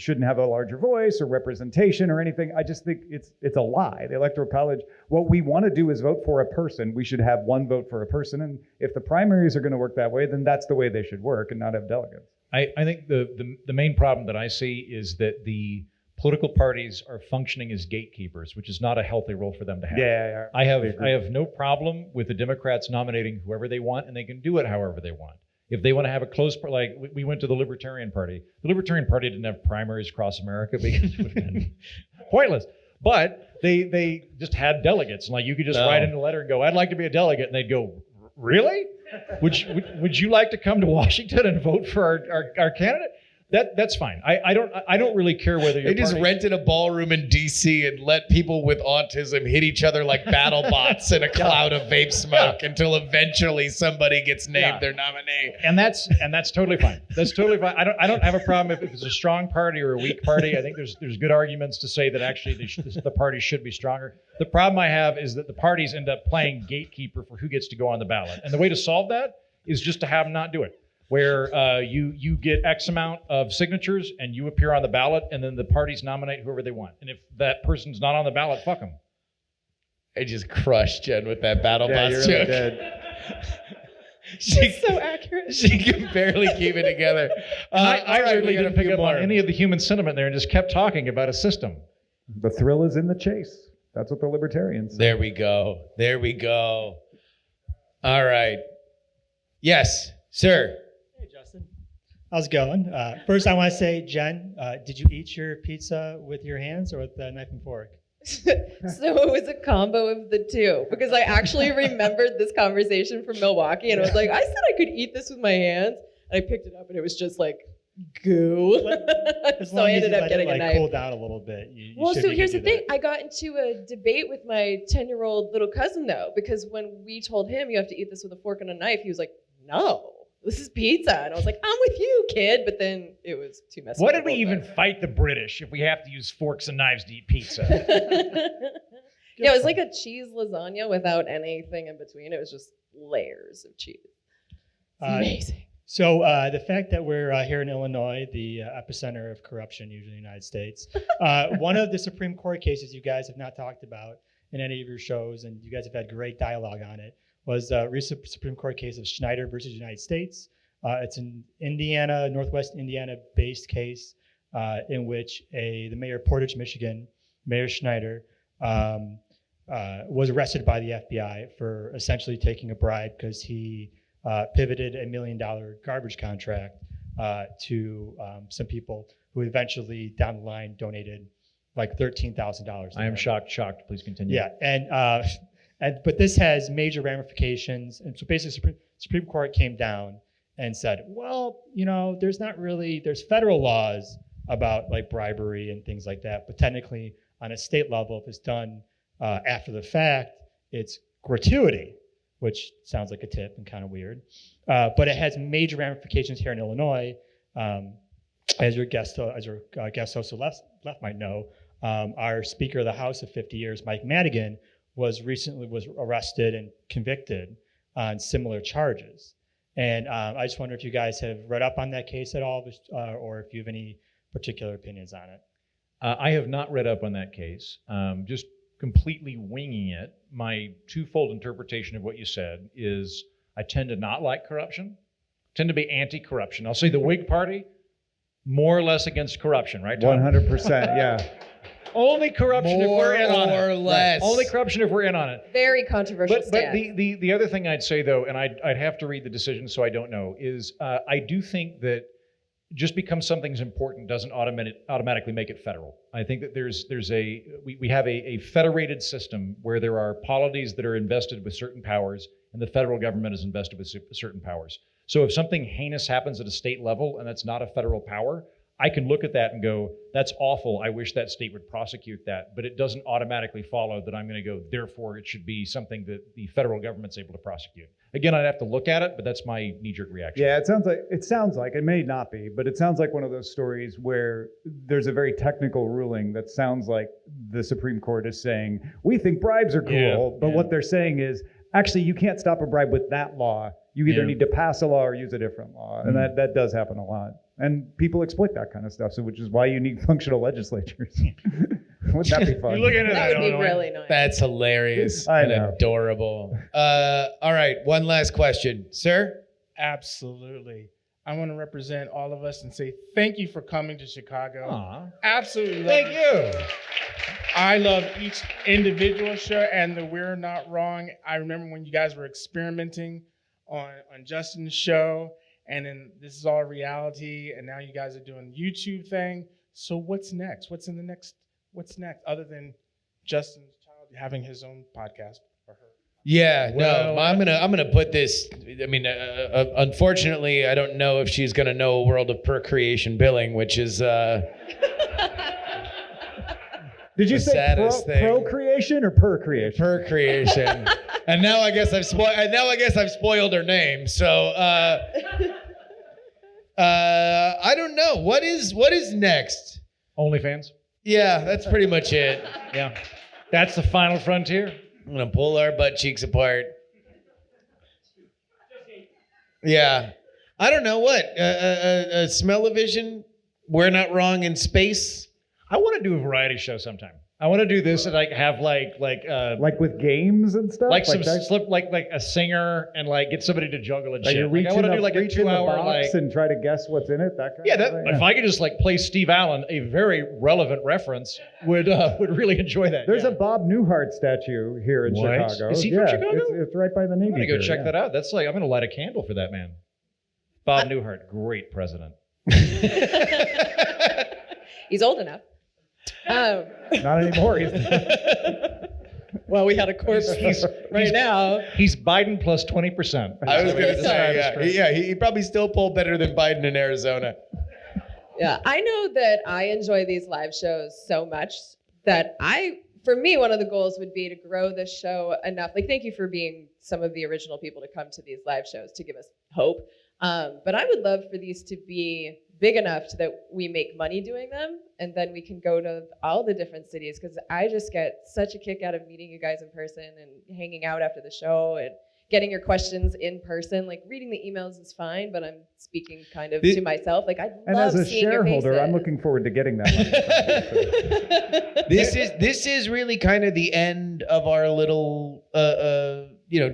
shouldn't have a larger voice or representation or anything. I just think it's a lie. The Electoral College, what we want to do is vote for a person. We should have one vote for a person. And if the primaries are going to work that way, then that's the way they should work and not have delegates. I think the main problem that I see is that the political parties are functioning as gatekeepers, which is not a healthy role for them to have. Yeah. I have no problem with the Democrats nominating whoever they want, and they can do it however they want. If they want to have a close, like we went to the Libertarian Party. The Libertarian Party didn't have primaries across America because it would have been pointless. But they just had delegates. And like you could just write in a letter and go, I'd like to be a delegate. And they'd go, really? Would you like to come to Washington and vote for our candidate? That's fine. I don't really care whether you're They just rented a ballroom in D.C. and let people with autism hit each other like battle bots in a cloud of vape smoke until eventually somebody gets named their nominee. And that's totally fine. That's totally fine. I don't have a problem if it's a strong party or a weak party. I think there's good arguments to say that actually the party should be stronger. The problem I have is that the parties end up playing gatekeeper for who gets to go on the ballot. And the way to solve that is just to have them not do it. Where you get X amount of signatures and you appear on the ballot, and then the parties nominate whoever they want. And if that person's not on the ballot, fuck them. I just crushed Jen with that battle Yeah, bots you're joke. dead. It's so accurate. She can barely keep it together. I all right, really we got a didn't pick few up more. on any of the human sentiment there and just kept talking about a system. The thrill is in the chase. That's what the libertarians say. There we go. There we go. All right. Yes, sir. Hey, Justin. How's it going? First, I want to say, Jen, did you eat your pizza with your hands or with a knife and fork? So it was a combo of the two because I actually remembered this conversation from Milwaukee and I was like, I said I could eat this with my hands. And I picked it up and it was just like goo. As So long I as ended you up let getting it, a like, knife. cool down a little bit. You Well, should so be here's the good to do thing. I got into a debate with my 10-year-old little cousin though, because when we told him you have to eat this with a fork and a knife, he was like, no, this is pizza. And I was like, I'm with you, kid. But then it was too messy. What for did we both even of us. fight the British if we have to use forks and knives to eat pizza? Yeah, it was like a cheese lasagna without anything in between. It was just layers of cheese. It's amazing. So the fact that we're here in Illinois, the epicenter of corruption, usually in the United States, one of the Supreme Court cases you guys have not talked about in any of your shows, and you guys have had great dialogue on it, was the recent Supreme Court case of Schneider versus United States. It's an Indiana, Northwest Indiana-based case in which the mayor of Portage, Michigan, Mayor Schneider, was arrested by the FBI for essentially taking a bribe because he pivoted $1 million garbage contract to some people who eventually down the line donated like $13,000. I am shocked. Please continue. Yeah, but this has major ramifications, and so basically, Supreme Court came down and said, well, there's federal laws about like bribery and things like that, but technically on a state level, if it's done after the fact, it's gratuity, which sounds like a tip and kind of weird, but it has major ramifications here in Illinois. As your guest host who left might know, our Speaker of the House of 50 years, Mike Madigan, was arrested and convicted on similar charges. And I just wonder if you guys have read up on that case at all, or if you have any particular opinions on it. I have not read up on that case. Just completely winging it. My twofold interpretation of what you said is I tend to not like corruption, tend to be anti-corruption. I'll say the Whig Party, more or less against corruption, right, Tom? 100%, yeah. Only corruption if we're in on it. More or less. Right. Only corruption if we're in on it. Very controversial But stand. the other thing I'd say, though, and I'd have to read the decision, so I don't know, is I do think that just because something's important doesn't automatically make it federal. I think that we have a federated system where there are polities that are invested with certain powers, and the federal government is invested with certain powers. So if something heinous happens at a state level and that's not a federal power, I can look at that and go, that's awful. I wish that state would prosecute that. But it doesn't automatically follow that I'm going to go, therefore it should be something that the federal government's able to prosecute. Again, I'd have to look at it, but that's my knee-jerk reaction. Yeah, it sounds like, it may not be, but it sounds like one of those stories where there's a very technical ruling that sounds like the Supreme Court is saying, we think bribes are cool, but what they're saying is, actually, you can't stop a bribe with that law. You either need to pass a law or use a different law. And that does happen a lot. And people exploit that kind of stuff, so which is why you need functional legislatures. Wouldn't that be fun? You look into that would be really nice. That's hilarious I and know. adorable. All right, one last question. Sir? Absolutely. I want to represent all of us and say thank you for coming to Chicago. Aw. Absolutely. Thank you. I love each individual show and the We're Not Wrong. I remember when you guys were experimenting on Justin's show, and then this is all reality, and now you guys are doing the YouTube thing. So what's next? What's next other than Justin's child having his own podcast or her? Yeah, Well, no, I'm gonna put this. I mean, unfortunately, I don't know if she's gonna know a world of procreation billing, which is Did you the say saddest thing. procreation or per-creation? procreation. And now I guess I've spoiled her name. So I don't know. What is next? OnlyFans? Yeah, that's pretty much it. Yeah. That's the final frontier. I'm gonna pull our butt cheeks apart. Yeah, I don't know what. Smell-o-vision. We're Not Wrong in space. I want to do a variety show sometime. I want to do this and like have like Like with games and stuff? some that? slip like a singer and like get somebody to jungle and Like shit. you reach I want in to the, do like a reach in the 2-hour box like and try to guess what's in it, that kind yeah. of thing? If I could just like play Steve Allen, a very relevant reference, would really enjoy that. There's yeah. a Bob Newhart statue here in What? Chicago. Is he from Chicago? It's right by the Navy. I'm gonna go Pier, check yeah. that out. That's like I'm gonna light a candle for that man. Bob Newhart, great president. He's old enough. Not anymore. Well, we had a corpse right now. He's Biden plus 20%. I was going to say, Describe yeah, he probably still polled better than Biden in Arizona. Yeah, I know that I enjoy these live shows so much that for me, one of the goals would be to grow this show enough. Like, thank you for being some of the original people to come to these live shows to give us hope. But I would love for these to be big enough so that we make money doing them, and then we can go to all the different cities, because I just get such a kick out of meeting you guys in person and hanging out after the show and getting your questions in person. Like, reading the emails is fine, but I'm speaking kind of to myself. Like, I And love as a seeing your shareholder, I'm faces. looking forward to getting that money. This is really kind of the end of our little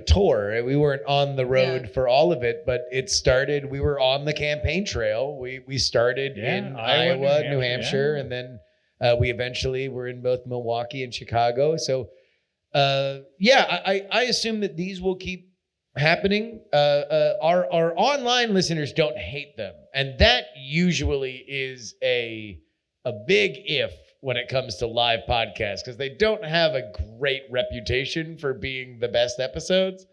tour. We weren't on the road for all of it, but it started. We were on the campaign trail. We started in Iowa, New Hampshire, and then we eventually were in both Milwaukee and Chicago. So I assume that these will keep happening. Our online listeners don't hate them, and that usually is a big if when it comes to live podcasts, because they don't have a great reputation for being the best episodes.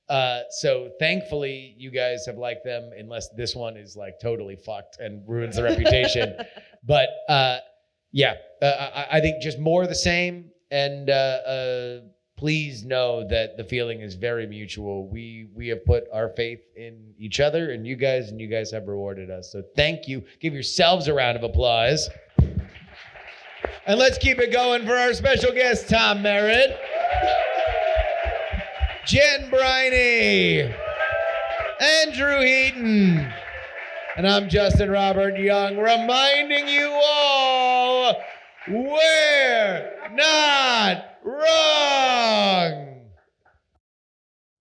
So thankfully you guys have liked them, unless this one is like totally fucked and ruins the reputation. But I think just more of the same. And please know that the feeling is very mutual. We have put our faith in each other and you guys have rewarded us. So thank you. Give yourselves a round of applause. And let's keep it going for our special guest, Tom Merritt, Jen Briney, Andrew Heaton, and I'm Justin Robert Young, reminding you all, we're not wrong.